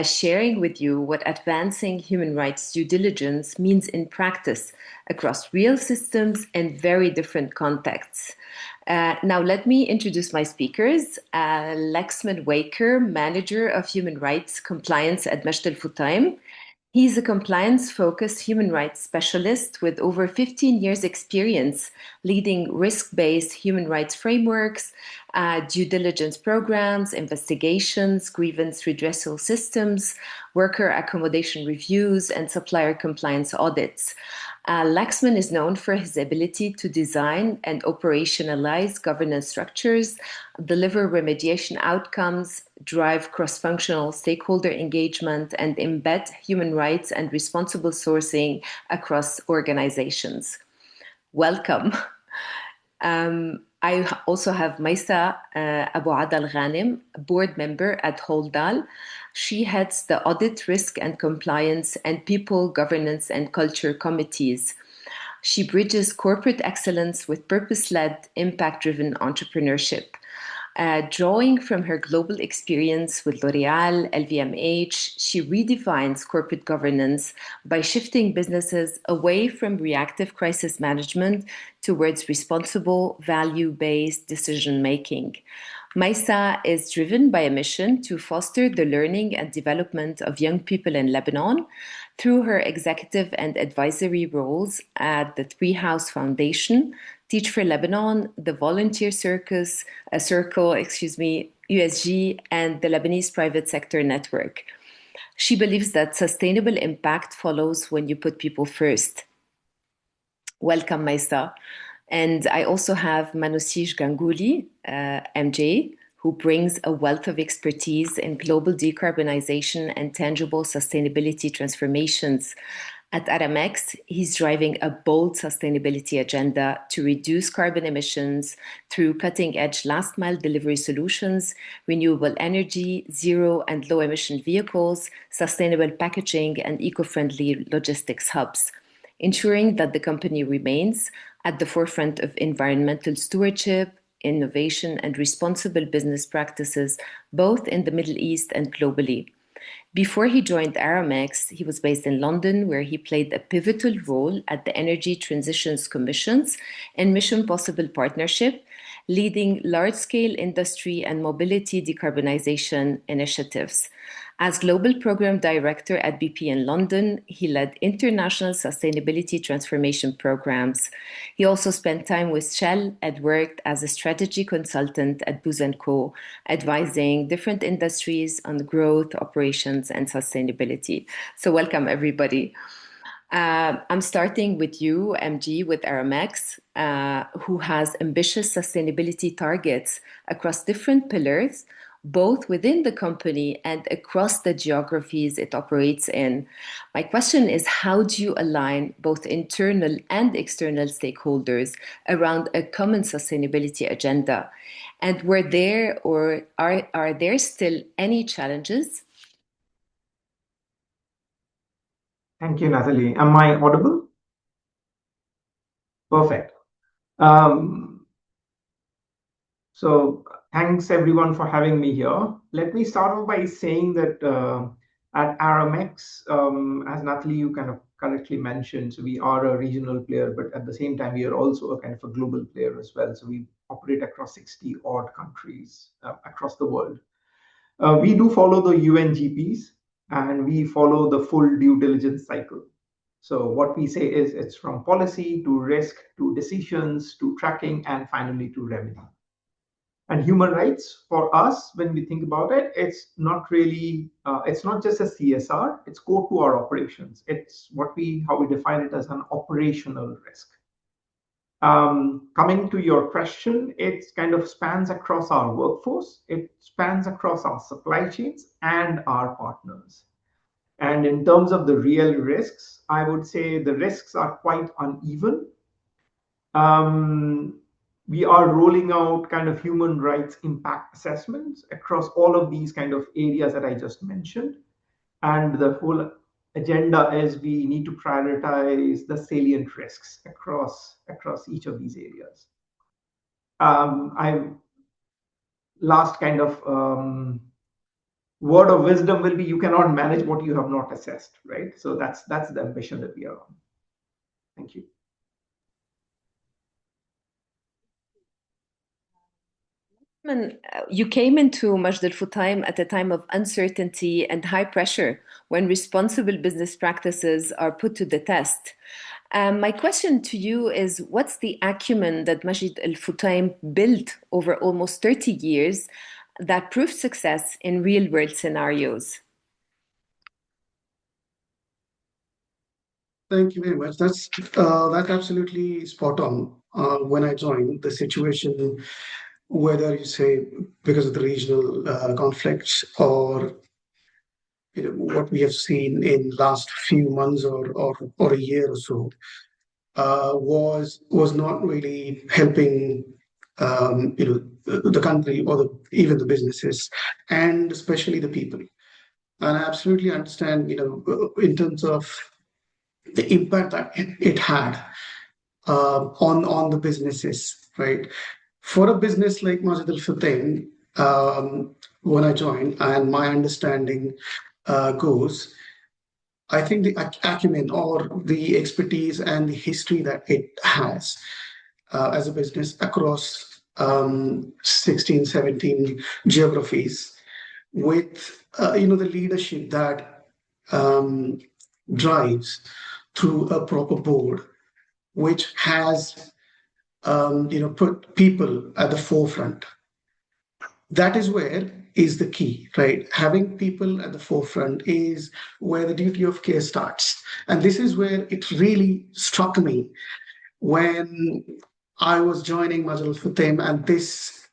sharing with you what advancing human rights due diligence means in practice across real systems and very different contexts. Now, let me introduce my speakers. Lexman Waker, Manager of Human Rights Compliance at Masht Al Futtaim. He's a compliance-focused human rights specialist with over 15 years experience leading risk-based human rights frameworks, due diligence programs, investigations, grievance redressal systems, worker accommodation reviews, and supplier compliance audits. Laxman is known for his ability to design and operationalize governance structures, deliver remediation outcomes, drive cross-functional stakeholder engagement, and embed human rights and responsible sourcing across organizations. Welcome. I also have Maisa Abu Adal Ghanem, board member at Holdal. She heads the Audit, Risk and Compliance and People, Governance and Culture Committees. She bridges corporate excellence with purpose-led, impact-driven entrepreneurship. Drawing from her global experience with L'Oréal, LVMH, she redefines corporate governance by shifting businesses away from reactive crisis management towards responsible, value-based decision-making. Maisa is driven by a mission to foster the learning and development of young people in Lebanon through her executive and advisory roles at the Three House Foundation, Teach for Lebanon, the Volunteer Circle, USG, and the Lebanese Private Sector Network. She believes that sustainable impact follows when you put people first. Welcome, Maisa. And I also have Manosish Ganguly, MJ, who brings a wealth of expertise in global decarbonization and tangible sustainability transformations. At Aramex, he's driving a bold sustainability agenda to reduce carbon emissions through cutting-edge last-mile delivery solutions, renewable energy, zero and low-emission vehicles, sustainable packaging, and eco-friendly logistics hubs, ensuring that the company remains at the forefront of environmental stewardship, innovation, and responsible business practices, both in the Middle East and globally. Before he joined Aramex, he was based in London, where he played a pivotal role at the Energy Transitions Commissions and Mission Possible Partnership, leading large-scale industry and mobility decarbonization initiatives. As Global Program Director at BP in London, he led international sustainability transformation programs. He also spent time with Shell and worked as a strategy consultant at Booz & Co., advising different industries on growth, operations, and sustainability. So welcome, everybody. I'm starting with you, MG, with Aramex, who has ambitious sustainability targets across different pillars, both within the company and across the geographies it operates in. My question is, how do you align both internal and external stakeholders around a common sustainability agenda? And were there or are there still any challenges? Thank you, Natalie. Am I audible? Perfect. So thanks everyone for having me here. Let me start off by saying that at Aramex, as Natalie, you kind of correctly mentioned, so we are a regional player, but at the same time, we are also a kind of a global player as well. So we operate across 60 odd countries across the world. We do follow the UNGPs and we follow the full due diligence cycle. So what we say is it's from policy to risk to decisions to tracking and finally to revenue. And human rights for us, when we think about it, it's not really, it's not just a CSR, it's core to our operations. It's how we define it as an operational risk. Coming to your question, it kind of spans across our workforce, it spans across our supply chains and our partners. And in terms of the real risks, I would say the risks are quite uneven. We are rolling out kind of human rights impact assessments across all of these kind of areas that I just mentioned. And the whole agenda is we need to prioritize the salient risks across each of these areas. Last kind of word of wisdom will be you cannot manage what you have not assessed, right? So that's the ambition that we are on. Thank you. You came into Majd Al Futtaim at a time of uncertainty and high pressure when responsible business practices are put to the test. My question to you is, what's the acumen that Majd Al Futtaim built over almost 30 years that proved success in real-world scenarios? Thank you very much. That's absolutely spot on. When I joined, the situation, whether you say because of the regional conflicts or what we have seen in last few months or a year or so, was not really helping the country or even the businesses, and especially the people. And I absolutely understand in terms of the impact that it had. on the businesses, right? For a business like Majid Al Futtaim, when I joined, and my understanding goes, I think the acumen or the expertise and the history that it has as a business across 16, 17 geographies, with the leadership that um, drives through a proper board, which has put people at the forefront. That is where is the key, right? Having people at the forefront is where the duty of care starts. And this is where it really struck me when I was joining Majal Futem, and this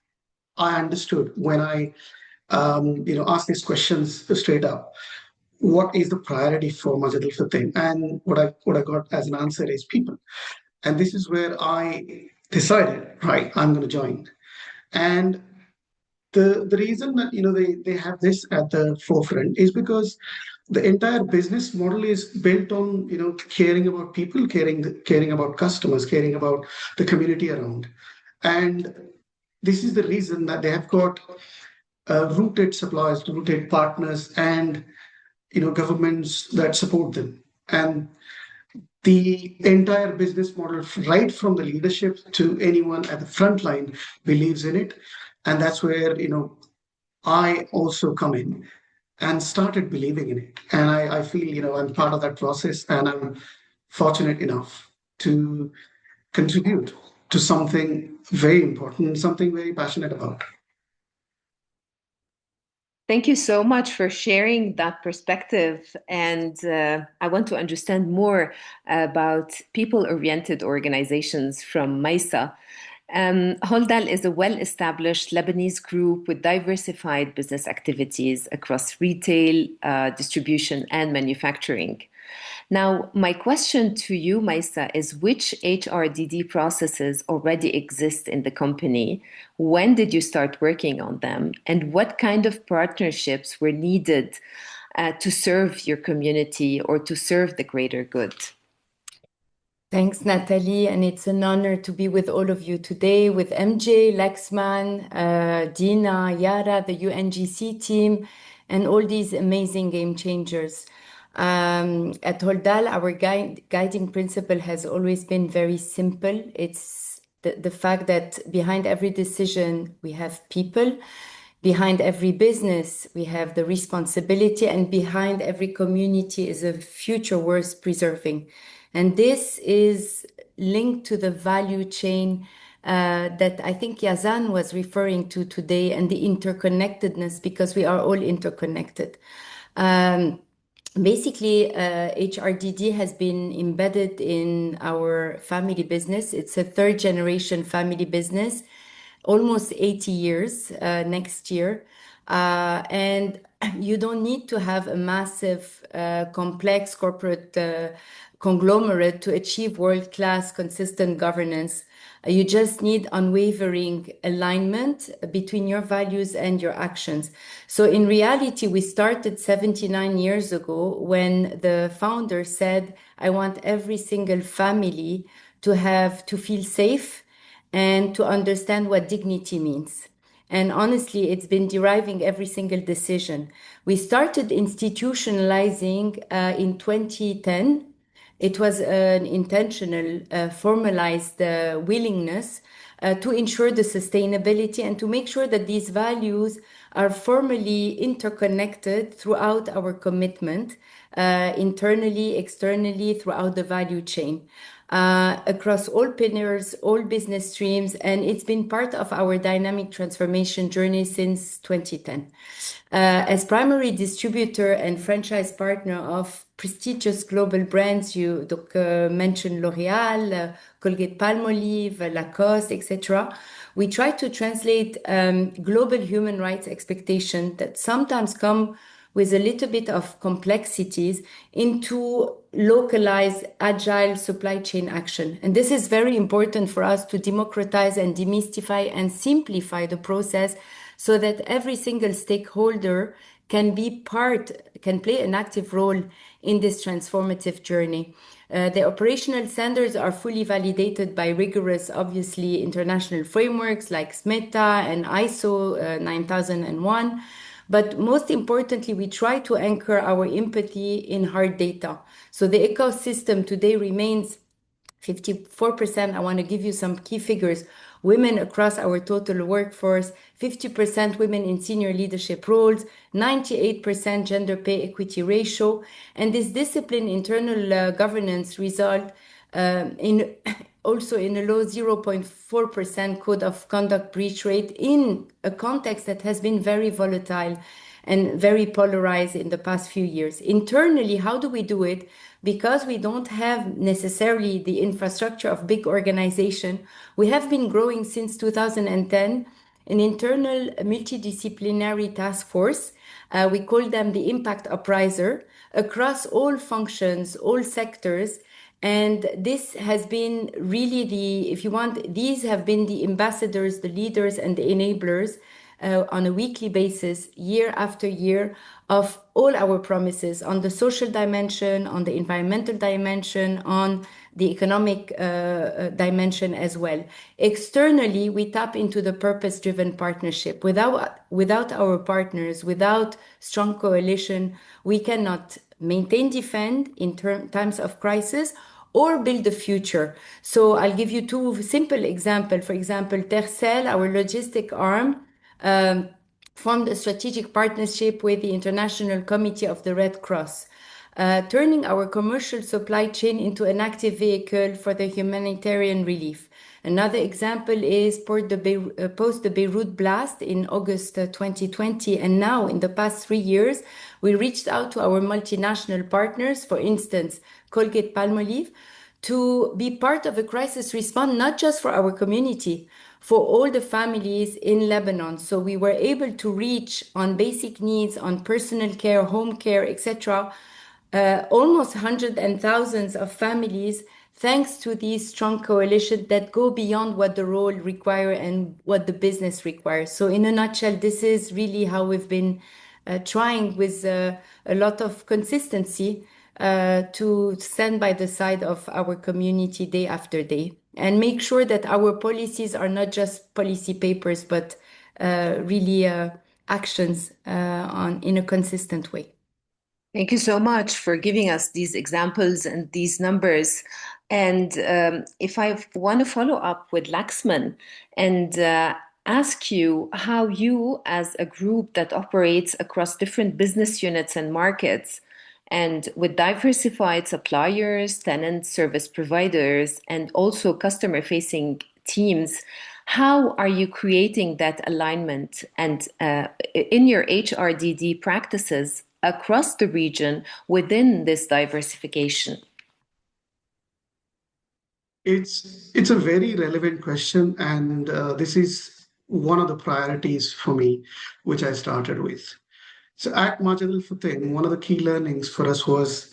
I understood when I asked these questions straight up. What is the priority for Majid Al Futem? And what I got as an answer is people. And this is where I decided, right, I'm going to join. And the reason that they have this at the forefront is because the entire business model is built on caring about people, caring about customers, caring about the community around. And this is the reason that they have got rooted suppliers, rooted partners, and governments that support them. And the entire business model, right from the leadership to anyone at the front line, believes in it. And that's where I also come in and started believing in it. And I feel I'm part of that process, and I'm fortunate enough to contribute to something very important, something very passionate about. Thank you so much for sharing that perspective. And I want to understand more about people-oriented organizations from MISA. Holdal is a well-established Lebanese group with diversified business activities across retail, distribution, and manufacturing. Now, my question to you, Maisa, is which HRDD processes already exist in the company? When did you start working on them? And what kind of partnerships were needed to serve your community or to serve the greater good? Thanks, Natalie, and it's an honor to be with all of you today, with MJ, Lexman, Dina, Yara, the UNGC team, and all these amazing game changers. At Holdal, our guiding principle has always been very simple. It's the fact that behind every decision, we have people. Behind every business, we have the responsibility, and behind every community is a future worth preserving. And this is linked to the value chain that I think Yazan was referring to today, and the interconnectedness, because we are all interconnected. Basically, HRDD has been embedded in our family business. It's a third generation family business, almost 80 years next year. And you don't need to have a massive, complex corporate conglomerate to achieve world-class consistent governance. You just need unwavering alignment between your values and your actions. So in reality, we started 79 years ago when the founder said, I want every single family to feel safe and to understand what dignity means. And honestly, it's been deriving every single decision. We started institutionalizing in 2010. It was an intentional, formalized willingness to ensure the sustainability and to make sure that these values are formally interconnected throughout our commitment, internally, externally, throughout the value chain. Across all pillars, all business streams, and it's been part of our dynamic transformation journey since 2010. As primary distributor and franchise partner of prestigious global brands, you mentioned L'Oréal, Colgate-Palmolive, Lacoste, etc. We try to translate global human rights expectations that sometimes come with a little bit of complexities into localized, agile supply chain action. And this is very important for us to democratize and demystify and simplify the process so that every single stakeholder can play an active role in this transformative journey. The operational standards are fully validated by rigorous, obviously, international frameworks like SMETA and ISO 9001. But most importantly, we try to anchor our empathy in hard data. So the ecosystem today remains 54%. I want to give you some key figures. Women across our total workforce, 50% women in senior leadership roles, 98% gender pay equity ratio. And this disciplined internal governance result in also in a low 0.4% code of conduct breach rate in a context that has been very volatile and very polarized in the past few years. Internally, how do we do it? Because we don't have necessarily the infrastructure of big organization, we have been growing since 2010 an internal multidisciplinary task force. We call them the impact appraiser across all functions, all sectors. And this has been really if you want, these have been the ambassadors, the leaders, and the enablers on a weekly basis, year after year, of all our promises on the social dimension, on the environmental dimension, on the economic dimension as well. Externally, we tap into the purpose-driven partnership. Without our partners, without strong coalition, we cannot maintain, defend in times of crisis, or build the future. So I'll give you two simple examples. For example, Tercel, our logistic arm, formed a strategic partnership with the International Committee of the Red Cross, turning our commercial supply chain into an active vehicle for the humanitarian relief. Another example is post the Beirut blast in August 2020. And now, in the past 3 years, we reached out to our multinational partners, for instance, Colgate-Palmolive, to be part of a crisis response, not just for our community, for all the families in Lebanon. So we were able to reach on basic needs, on personal care, home care, etc., almost hundreds and thousands of families, thanks to these strong coalitions that go beyond what the role requires and what the business requires. So in a nutshell, this is really how we've been trying with a lot of consistency to stand by the side of our community day after day and make sure that our policies are not just policy papers, but really actions in a consistent way. Thank you so much for giving us these examples and these numbers. And if I want to follow up with Laxman and ask you how you, as a group that operates across different business units and markets, and with diversified suppliers, tenants, service providers, and also customer-facing teams, how are you creating that alignment and in your HRDD practices across the region within this diversification? It's a very relevant question, and this is one of the priorities for me, which I started with. So at Majid Al Futtaim, one of the key learnings for us was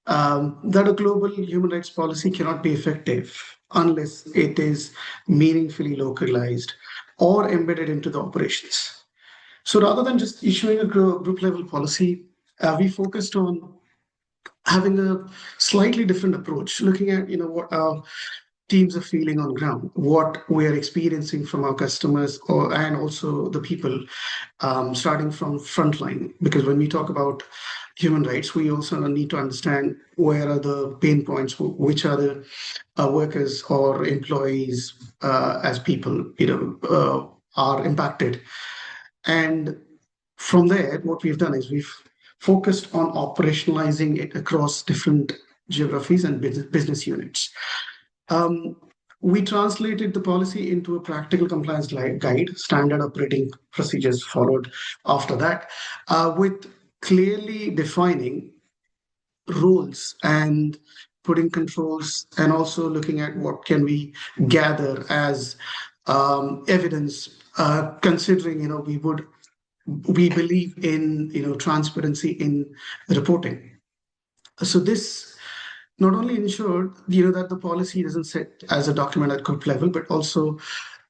that a global human rights policy cannot be effective unless it is meaningfully localized or embedded into the operations. So rather than just issuing a group level policy, we focused on having a slightly different approach, looking at what our teams are feeling on ground, what we are experiencing from our customers, and also the people, starting from frontline. Because when we talk about human rights, we also need to understand where are the pain points, which are the workers or employees as people are impacted. And from there, what we've done is we've focused on operationalizing it across different geographies and business units. We translated the policy into a practical compliance guide, standard operating procedures followed after that, with clearly defining rules and putting controls, and also looking at what can we gather as evidence, considering we believe in transparency in reporting. So this not only ensured that the policy doesn't sit as a document at group level, but also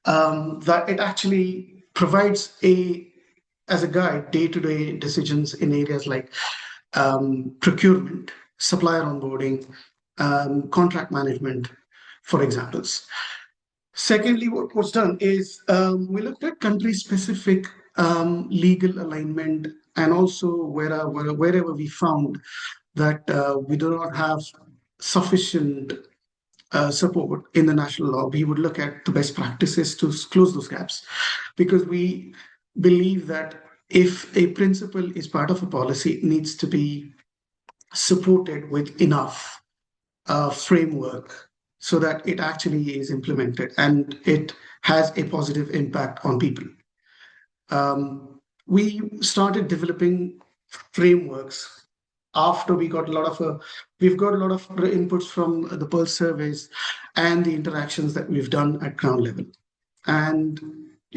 that it actually provides as a guide day-to-day decisions in areas like procurement, supplier onboarding, contract management, for examples. Secondly, what was done is we looked at country-specific legal alignment, and also wherever we found that we do not have sufficient support in the national law, we would look at the best practices to close those gaps. Because we believe that if a principle is part of a policy, it needs to be supported with enough framework so that it actually is implemented and it has a positive impact on people. We started developing frameworks after we've got a lot of inputs from the pulse surveys and the interactions that we've done at ground level. And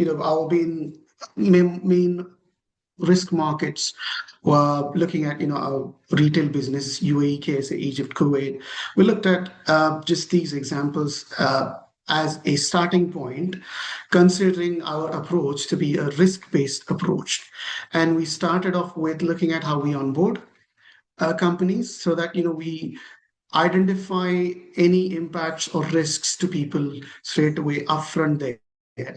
our main risk markets were looking at our retail business, UAE, KSA, Egypt, Kuwait. We looked at just these examples as a starting point, considering our approach to be a risk-based approach. And we started off with looking at how we onboard companies so that we identify any impacts or risks to people straight away upfront there,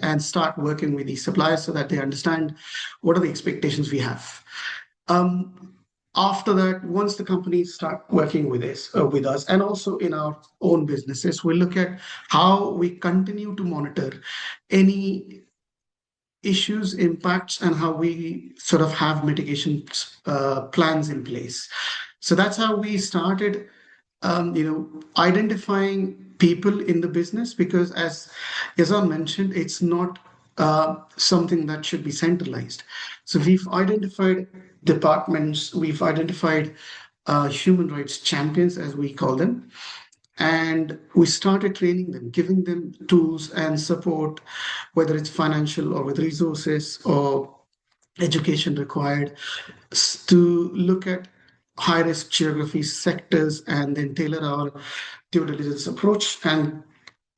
and start working with these suppliers so that they understand what are the expectations we have. After that, once the companies start working with us, and also in our own businesses, we look at how we continue to monitor any issues, impacts, and how we sort of have mitigation plans in place. So that's how we started identifying people in the business, because as Yazan mentioned, it's not something that should be centralized. So we've identified departments, we've identified human rights champions, as we call them, and we started training them, giving them tools and support, whether it's financial or with resources or education required, to look at high-risk geographies, sectors, and then tailor our due diligence approach and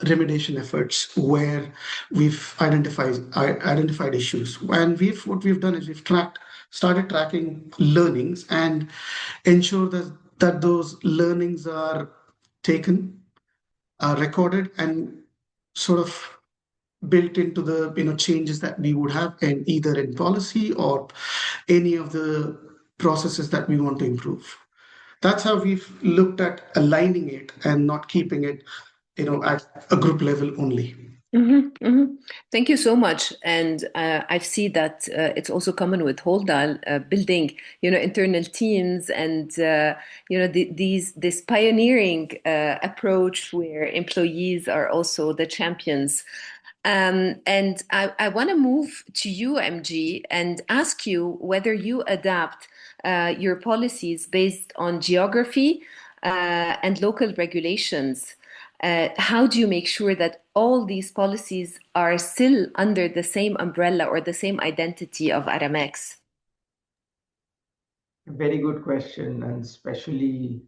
remediation efforts where we've identified issues. And what we've done is we've started tracking learnings and ensure that those learnings are taken, recorded, and sort of built into the changes that we would have in either in policy or any of the processes that we want to improve. That's how we've looked at aligning it and not keeping it at a group level only. Thank you so much. And I see that it's also common with Holdal, building, internal teams and, this pioneering approach where employees are also the champions. And I want to move to you, MG, and ask you whether you adapt your policies based on geography and local regulations. How do you make sure that all these policies are still under the same umbrella or the same identity of Aramex? Very good question, and especially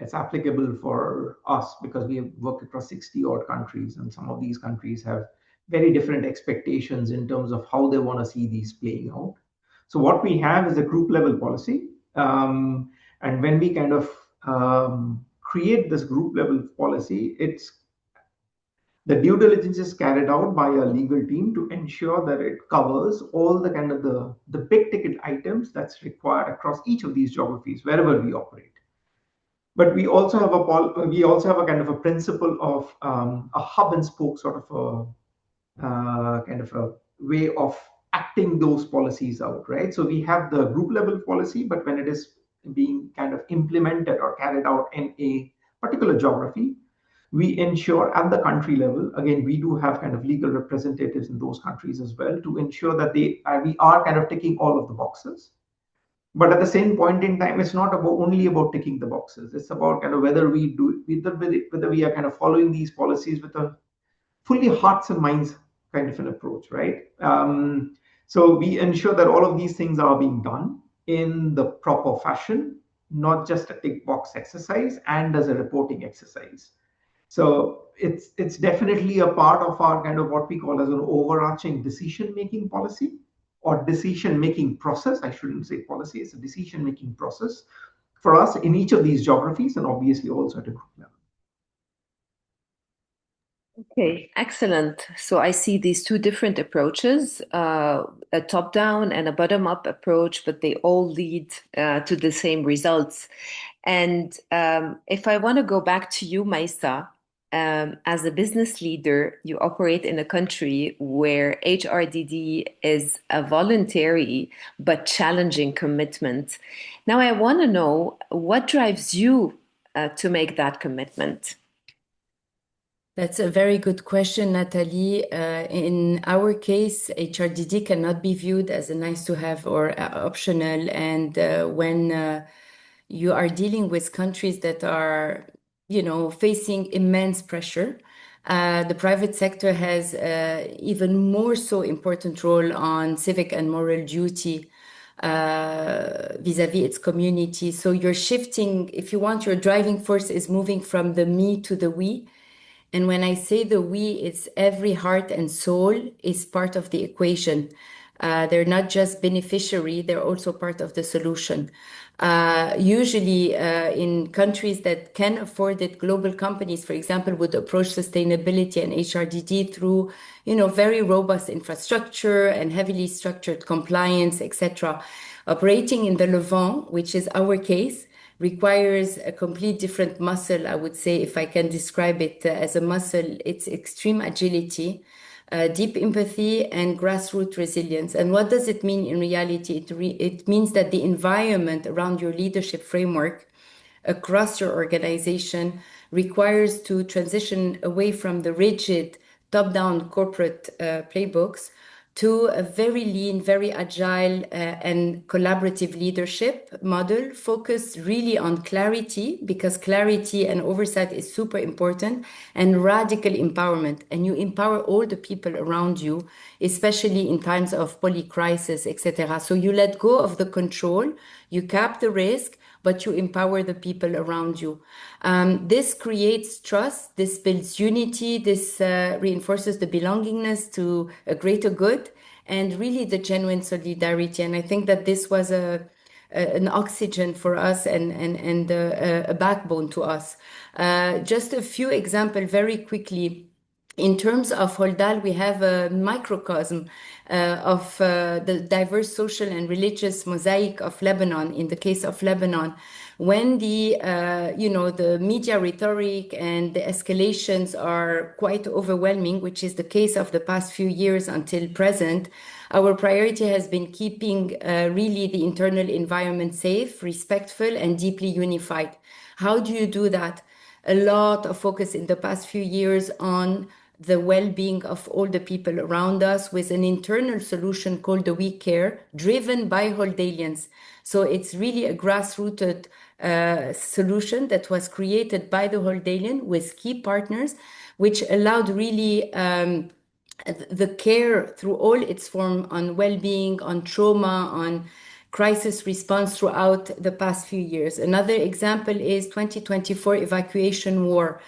it's applicable for us because we have worked across 60 odd countries, and some of these countries have very different expectations in terms of how they want to see these playing out. So what we have is a group level policy, and when we kind of create this group level policy, the due diligence is carried out by a legal team to ensure that it covers all the kind of the big ticket items that's required across each of these geographies wherever we operate. But we also have a kind of a principle of a hub and spoke sort of a kind of a way of acting those policies out, right? So we have the group level policy, but when it is being kind of implemented or carried out in a particular geography, we ensure at the country level, again, we do have kind of legal representatives in those countries as well to ensure that we are kind of ticking all of the boxes. But at the same point in time, it's not only about ticking the boxes. It's about kind of whether we are kind of following these policies with a fully hearts and minds kind of an approach, right? So we ensure that all of these things are being done in the proper fashion, not just a tick box exercise and as a reporting exercise. So it's definitely a part of our kind of what we call as an overarching decision-making policy or decision-making process. I shouldn't say policy, it's a decision-making process for us in each of these geographies and obviously also at a group level. Okay, excellent. So I see these two different approaches, a top-down and a bottom-up approach, but they all lead to the same results. And if I want to go back to you, Maisa, as a business leader, you operate in a country where HRDD is a voluntary but challenging commitment. Now, I want to know what drives you to make that commitment. That's a very good question, Nathalie. In our case, HRDD cannot be viewed as a nice to have or optional. And when you are dealing with countries that are, facing immense pressure, the private sector has even more so important role on civic and moral duty vis-a-vis its community. So you're shifting, if you want, your driving force is moving from the me to the we. And when I say the we, it's every heart and soul is part of the equation. They're not just beneficiary, they're also part of the solution. Usually in countries that can afford it, global companies, for example, would approach sustainability and HRDD through, very robust infrastructure and heavily structured compliance, etc. Operating in the Levant, which is our case, requires a complete different muscle, I would say, if I can describe it as a muscle. It's extreme agility, deep empathy, and grassroots resilience. And what does it mean in reality? It means that the environment around your leadership framework across your organization requires to transition away from the rigid top-down corporate playbooks to a very lean, very agile and collaborative leadership model focused really on clarity, because clarity and oversight is super important, and radical empowerment. And you empower all the people around you, especially in times of polycrisis, etc. So you let go of the control, you cap the risk, but you empower the people around you. This creates trust, this builds unity, this reinforces the belongingness to a greater good, and really the genuine solidarity. And I think that this was an oxygen for us and a backbone to us. Just a few examples very quickly. In terms of Holdal, we have a microcosm of the diverse social and religious mosaic of Lebanon. In the case of Lebanon, when the media rhetoric and the escalations are quite overwhelming, which is the case of the past few years until present, our priority has been keeping really the internal environment safe, respectful, and deeply unified. How do you do that? A lot of focus in the past few years on the well-being of all the people around us with an internal solution called the We Care, driven by Holdalians. So it's really a grassrooted solution that was created by the Holdalian with key partners, which allowed really the care through all its form on well-being, on trauma, on crisis response throughout the past few years. Another example is 2024 evacuation war.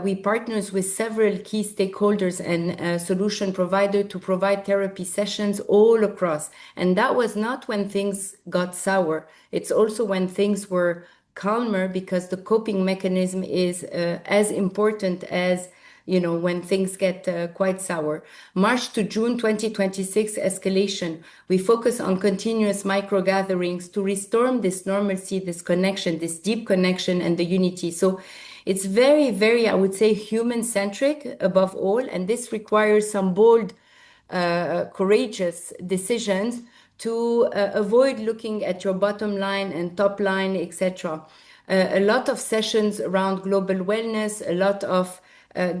We partners with several key stakeholders and solution provider to provide therapy sessions all across. And that was not when things got sour. It's also when things were calmer, because the coping mechanism is as important as when things get quite sour. March to June 2026 escalation. We focus on continuous micro gatherings to restore this normalcy, this connection, this deep connection and the unity. So it's very, very, I would say, human-centric above all, and this requires some bold, courageous decisions to avoid looking at your bottom line and top line, etc. A lot of sessions around global wellness, a lot of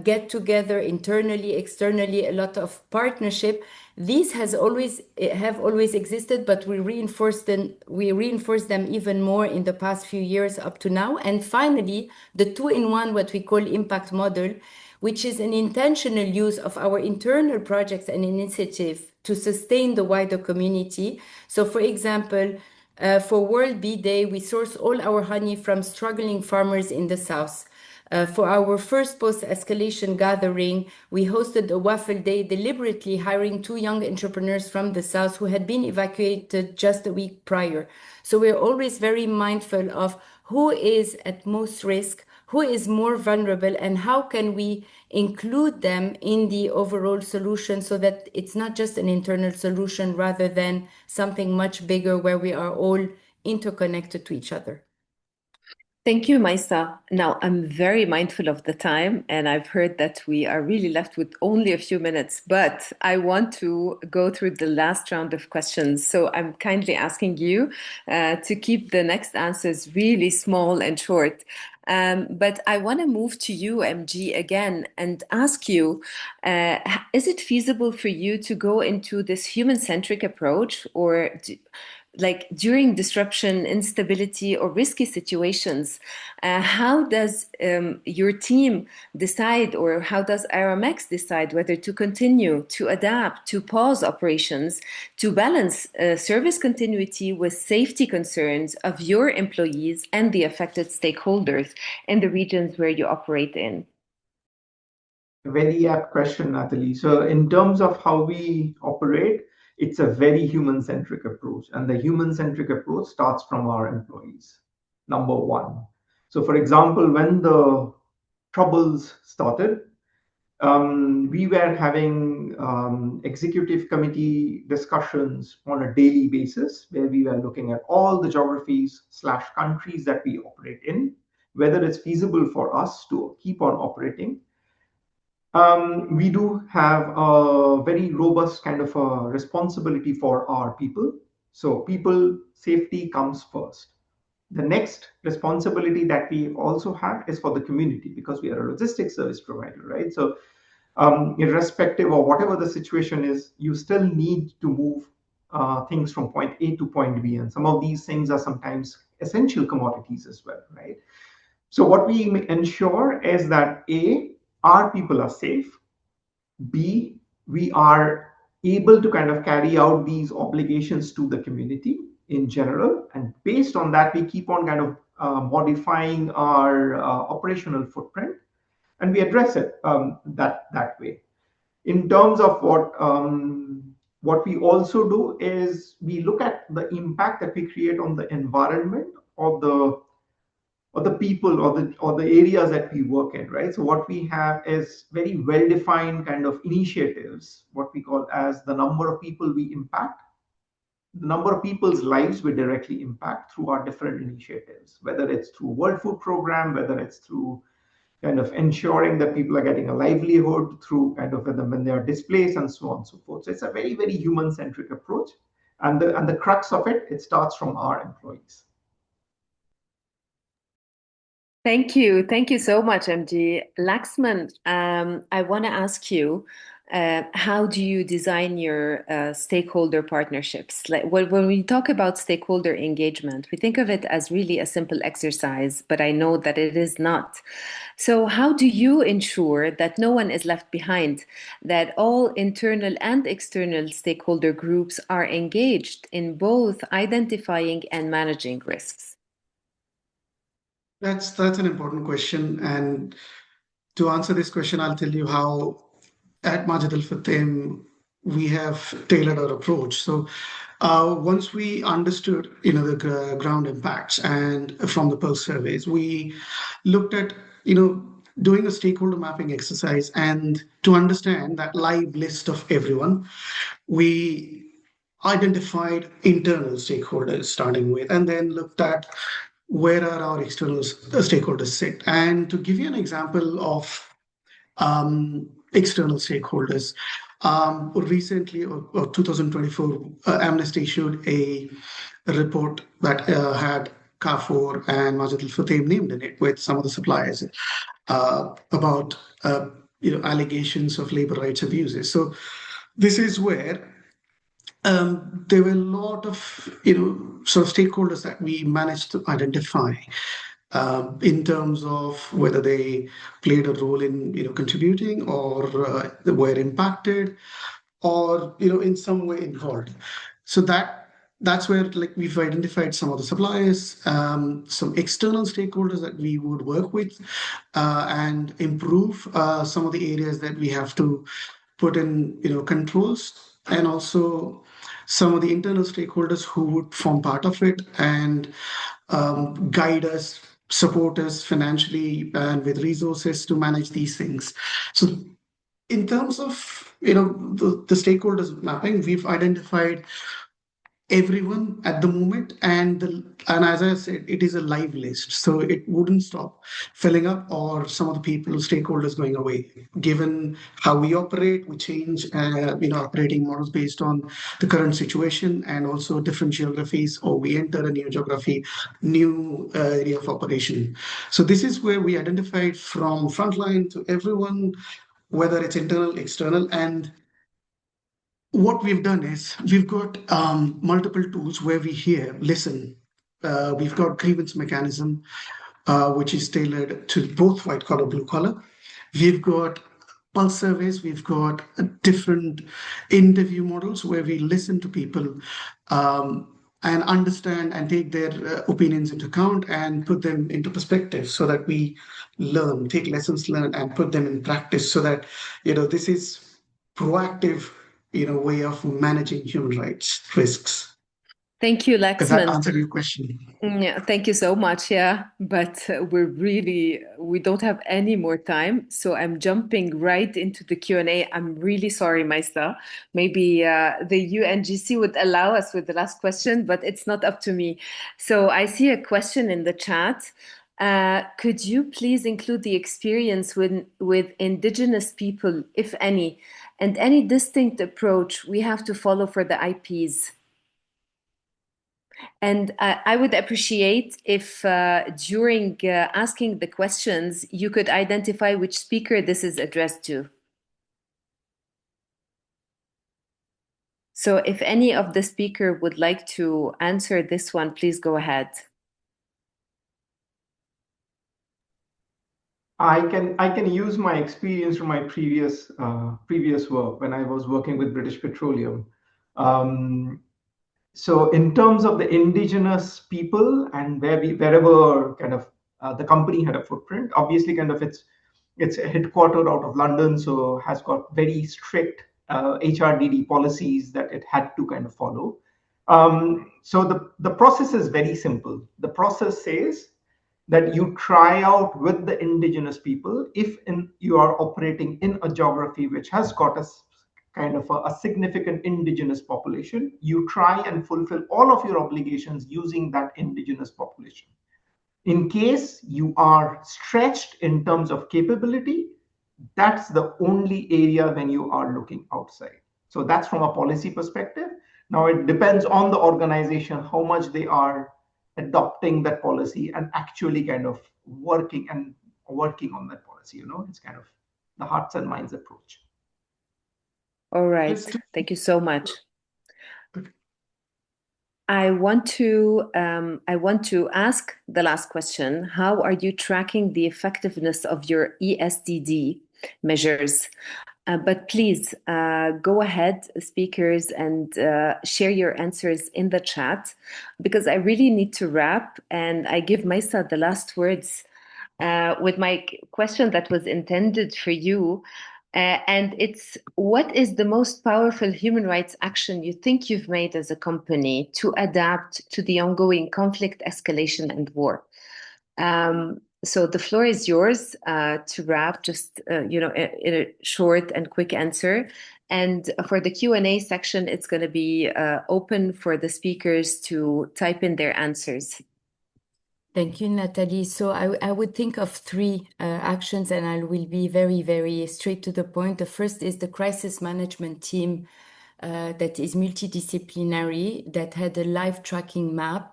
get together internally, externally, a lot of partnership. These have always existed, but we reinforce them even more in the past few years up to now. And finally, the two-in-one, what we call impact model, which is an intentional use of our internal projects and initiative to sustain the wider community. So for example, for World Bee Day, we source all our honey from struggling farmers in the south. For our first post-escalation gathering, we hosted a waffle day, deliberately hiring 2 young entrepreneurs from the South who had been evacuated just a week prior. So we're always very mindful of who is at most risk, who is more vulnerable, and how can we include them in the overall solution so that it's not just an internal solution rather than something much bigger where we are all interconnected to each other. Thank you, Maisa. Now, I'm very mindful of the time, and I've heard that we are really left with only a few minutes, but I want to go through the last round of questions. So I'm kindly asking you to keep the next answers really small and short. But I want to move to you, MG, again and ask you, is it feasible for you to go into this human-centric approach, or like during disruption, instability, or risky situations, how does your team decide, or how does RMX decide whether to continue, to adapt, to pause operations, to balance service continuity with safety concerns of your employees and the affected stakeholders in the regions where you operate in? Very apt question, Natalie. So, in terms of how we operate, it's a very human centric approach. And the human centric approach starts from our employees, number one. So, for example, when the troubles started, we were having executive committee discussions on a daily basis where we were looking at all the geographies slash countries that we operate in, whether it's feasible for us to keep on operating. We do have a very robust kind of a responsibility for our people. So people safety comes first. The next responsibility that we also have is for the community, because we are a logistics service provider, right? So irrespective of whatever the situation is, you still need to move things from point A to point B. And some of these things are sometimes essential commodities as well, right? So what we ensure is that A, our people are safe. B, we are able to kind of carry out these obligations to the community in general. And based on that, we keep on kind of modifying our operational footprint, and we address it that way. In terms of what we also do is we look at the impact that we create on the environment or the people or the areas that we work in, right? So what we have is very well defined kind of initiatives, what we call as the number of people we impact, the number of people's lives we directly impact through our different initiatives, whether it's through World Food Program, whether it's through kind of ensuring that people are getting a livelihood through kind of when they are displaced and so on and so forth. So it's a very, very human-centric approach. And the crux of it, it starts from our employees. Thank you. Thank you so much, MG. Laxman, I want to ask you, how do you design your stakeholder partnerships? Like when we talk about stakeholder engagement, we think of it as really a simple exercise, but I know that it is not. So how do you ensure that no one is left behind, that all internal and external stakeholder groups are engaged in both identifying and managing risks? That's an important question. And to answer this question, I'll tell you how at Majid Al Fatim we have tailored our approach. So once we understood, the ground impacts and from the pulse surveys, we looked at, doing a stakeholder mapping exercise, and to understand that live list of everyone, we identified internal stakeholders starting with, and then looked at where are our external stakeholders sit. And to give you an example of external stakeholders, recently, or 2024, Amnesty issued a report that had Carrefour and Majid Al Futtaim named in it with some of the suppliers about allegations of labor rights abuses. So this is where there were a lot of sort of stakeholders that we managed to identify in terms of whether they played a role in contributing, or they were impacted, or in some way involved. So that that's where we've identified some of the suppliers, some external stakeholders that we would work with, and improve some of the areas that we have to put in, controls, and also some of the internal stakeholders who would form part of it and guide us, support us financially and with resources to manage these things. So in terms of the stakeholders mapping, we've identified everyone at the moment, and as I said, it is a live list, so it wouldn't stop filling up or some of the people stakeholders going away. Given how we operate, we change operating models based on the current situation and also different geographies, or we enter a new geography, new area of operation. So this is where we identified from frontline to everyone, whether it's internal, external. And what we've done is we've got multiple tools where we hear, listen. We've got grievance mechanism, which is tailored to both white collar, blue collar. We've got pulse surveys. We've got different interview models where we listen to people and understand and take their opinions into account and put them into perspective, so that we learn, take lessons learned and put them in practice, so that this is proactive way of managing human rights risks. Thank you, Does that Laxman. answer your question? Yeah, thank you so much. Yeah, but we don't have any more time, so I'm jumping right into the Q&A. I'm really sorry, Maisa. Maybe the UNGC would allow us with the last question, but it's not up to me. So I see a question in the chat. Could you please include the experience with indigenous people, if any, and any distinct approach we have to follow for the IPs? And I would appreciate if during asking the questions, you could identify which speaker this is addressed to. So if any of the speaker would like to answer this one, please go ahead. I can use my experience from my previous work when I was working with British Petroleum. So in terms of the indigenous people and wherever kind of the company had a footprint, obviously kind of it's headquartered out of London, so has got very strict HRDD policies that it had to kind of follow. So the process is very simple. The process says that you try out with the indigenous people if you are operating in a geography which has got a kind of a significant indigenous population, you try and fulfill all of your obligations using that indigenous population. In case you are stretched in terms of capability, that's the only area when you are looking outside. So that's from a policy perspective. Now it depends on the organization how much they are adopting that policy and actually kind of working on that policy. It's kind of the hearts and minds approach. All right. Thank you so much. I want to ask the last question. How are you tracking the effectiveness of your ESDD measures? But please go ahead, speakers, and share your answers in the chat, because I really need to wrap, and I give Maisa the last words with my question that was intended for you. And it's, what is the most powerful human rights action you think you've made as a company to adapt to the ongoing conflict, escalation, and war? So the floor is yours to wrap, just in a short and quick answer. And for the Q&A section, it's going to be open for the speakers to type in their answers. Thank you, Natalie. So I would think of three actions, and I will be very, very straight to the point. The first is the crisis management team that is multidisciplinary, that had a live tracking map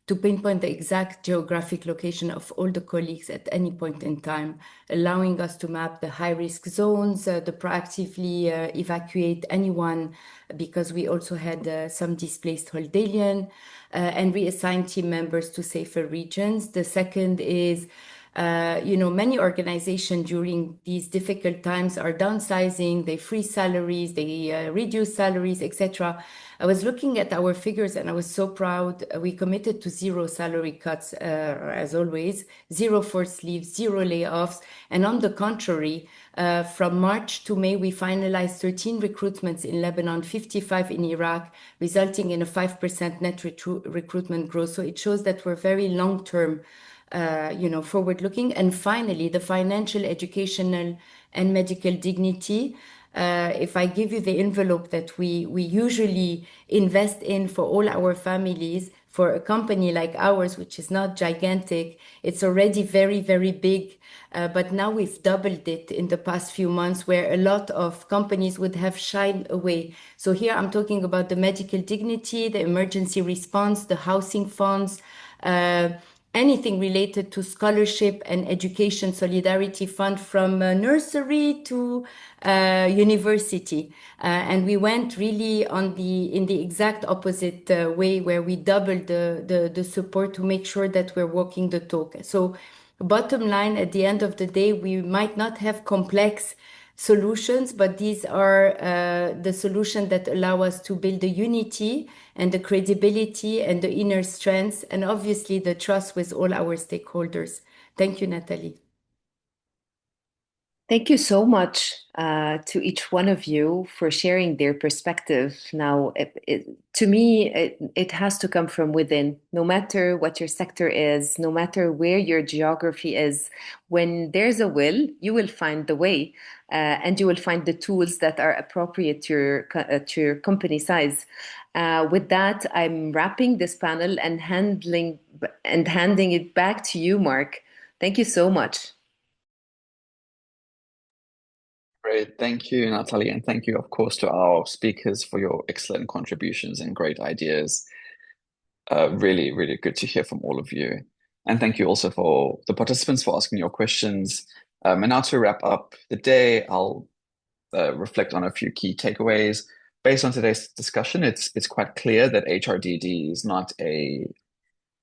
to pinpoint the exact geographic location of all the colleagues at any point in time, allowing us to map the high-risk zones, to proactively evacuate anyone, because we also had some displaced Holdalian, and reassign team members to safer regions. The second is Many organizations during these difficult times are downsizing, they freeze salaries, they reduce salaries, etc. I was looking at our figures and I was so proud. We committed to zero salary cuts, as always, zero forced leaves, zero layoffs. And on the contrary, from March to May, we finalized 13 recruitments in Lebanon, 55 in Iraq, resulting in a 5% net recruitment growth. So it shows that we're very long-term, forward-looking. And finally, the financial, educational, and medical dignity. If I give you the envelope that we usually invest in for all our families, for a company like ours, which is not gigantic, it's already very, very big. But now we've doubled it in the past few months, where a lot of companies would have shied away. So here I'm talking about the medical dignity, the emergency response, the housing funds, anything related to scholarship and education solidarity fund, from nursery to university. And we went really in the exact opposite way, where we doubled the support to make sure that we're walking the talk. So bottom line, at the end of the day, we might not have complex solutions, but these are the solutions that allow us to build the unity and the credibility and the inner strength, and obviously the trust with all our stakeholders. Thank you, Natalie. Thank you so much to each one of you for sharing their perspective. Now, to me, it has to come from within. No matter what your sector is, no matter where your geography is, when there's a will, you will find the way, and you will find the tools that are appropriate to your company size. With that, I'm wrapping this panel and handing it back to you, Mark. Thank you so much. Great. Thank you, Natalie. And thank you, of course, to our speakers for your excellent contributions and great ideas. Really, really good to hear from all of you. And thank you also for the participants for asking your questions. And now to wrap up the day, I'll reflect on a few key takeaways. Based on today's discussion, it's quite clear that HRDD is not a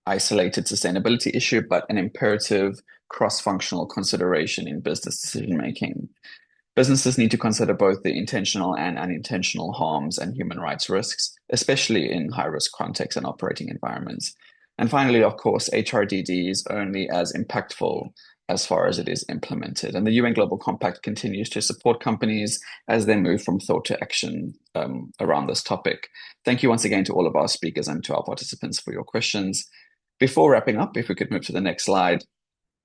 isolated sustainability issue, but an imperative cross-functional consideration in business decision making. Businesses need to consider both the intentional and unintentional harms and human rights risks, especially in high-risk contexts and operating environments. And finally, of course, HRDD is only as impactful as far as it is implemented. And the UN Global Compact continues to support companies as they move from thought to action around this topic. Thank you once again to all of our speakers and to our participants for your questions. Before wrapping up, if we could move to the next slide,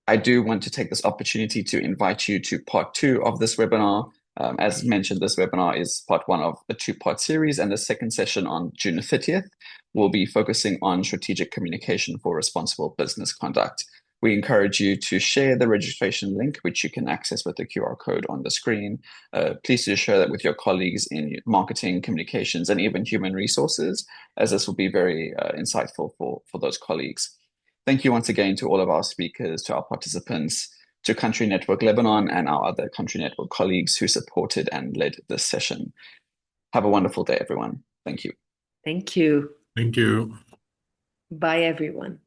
I do want to take this opportunity to invite you to part 2 of this webinar. As mentioned, this webinar is part 1 of a 2-part series, and the second session on June 30th will be focusing on strategic communication for responsible business conduct. We encourage you to share the registration link, which you can access with the QR code on the screen. Please do share that with your colleagues in marketing, communications, and even human resources, as this will be very insightful for those colleagues. Thank you once again to all of our speakers, to our participants, to Country Network Lebanon, and our other Country Network colleagues who supported and led this session. Have a wonderful day, everyone. Thank you. Thank you. Thank you. Bye, everyone.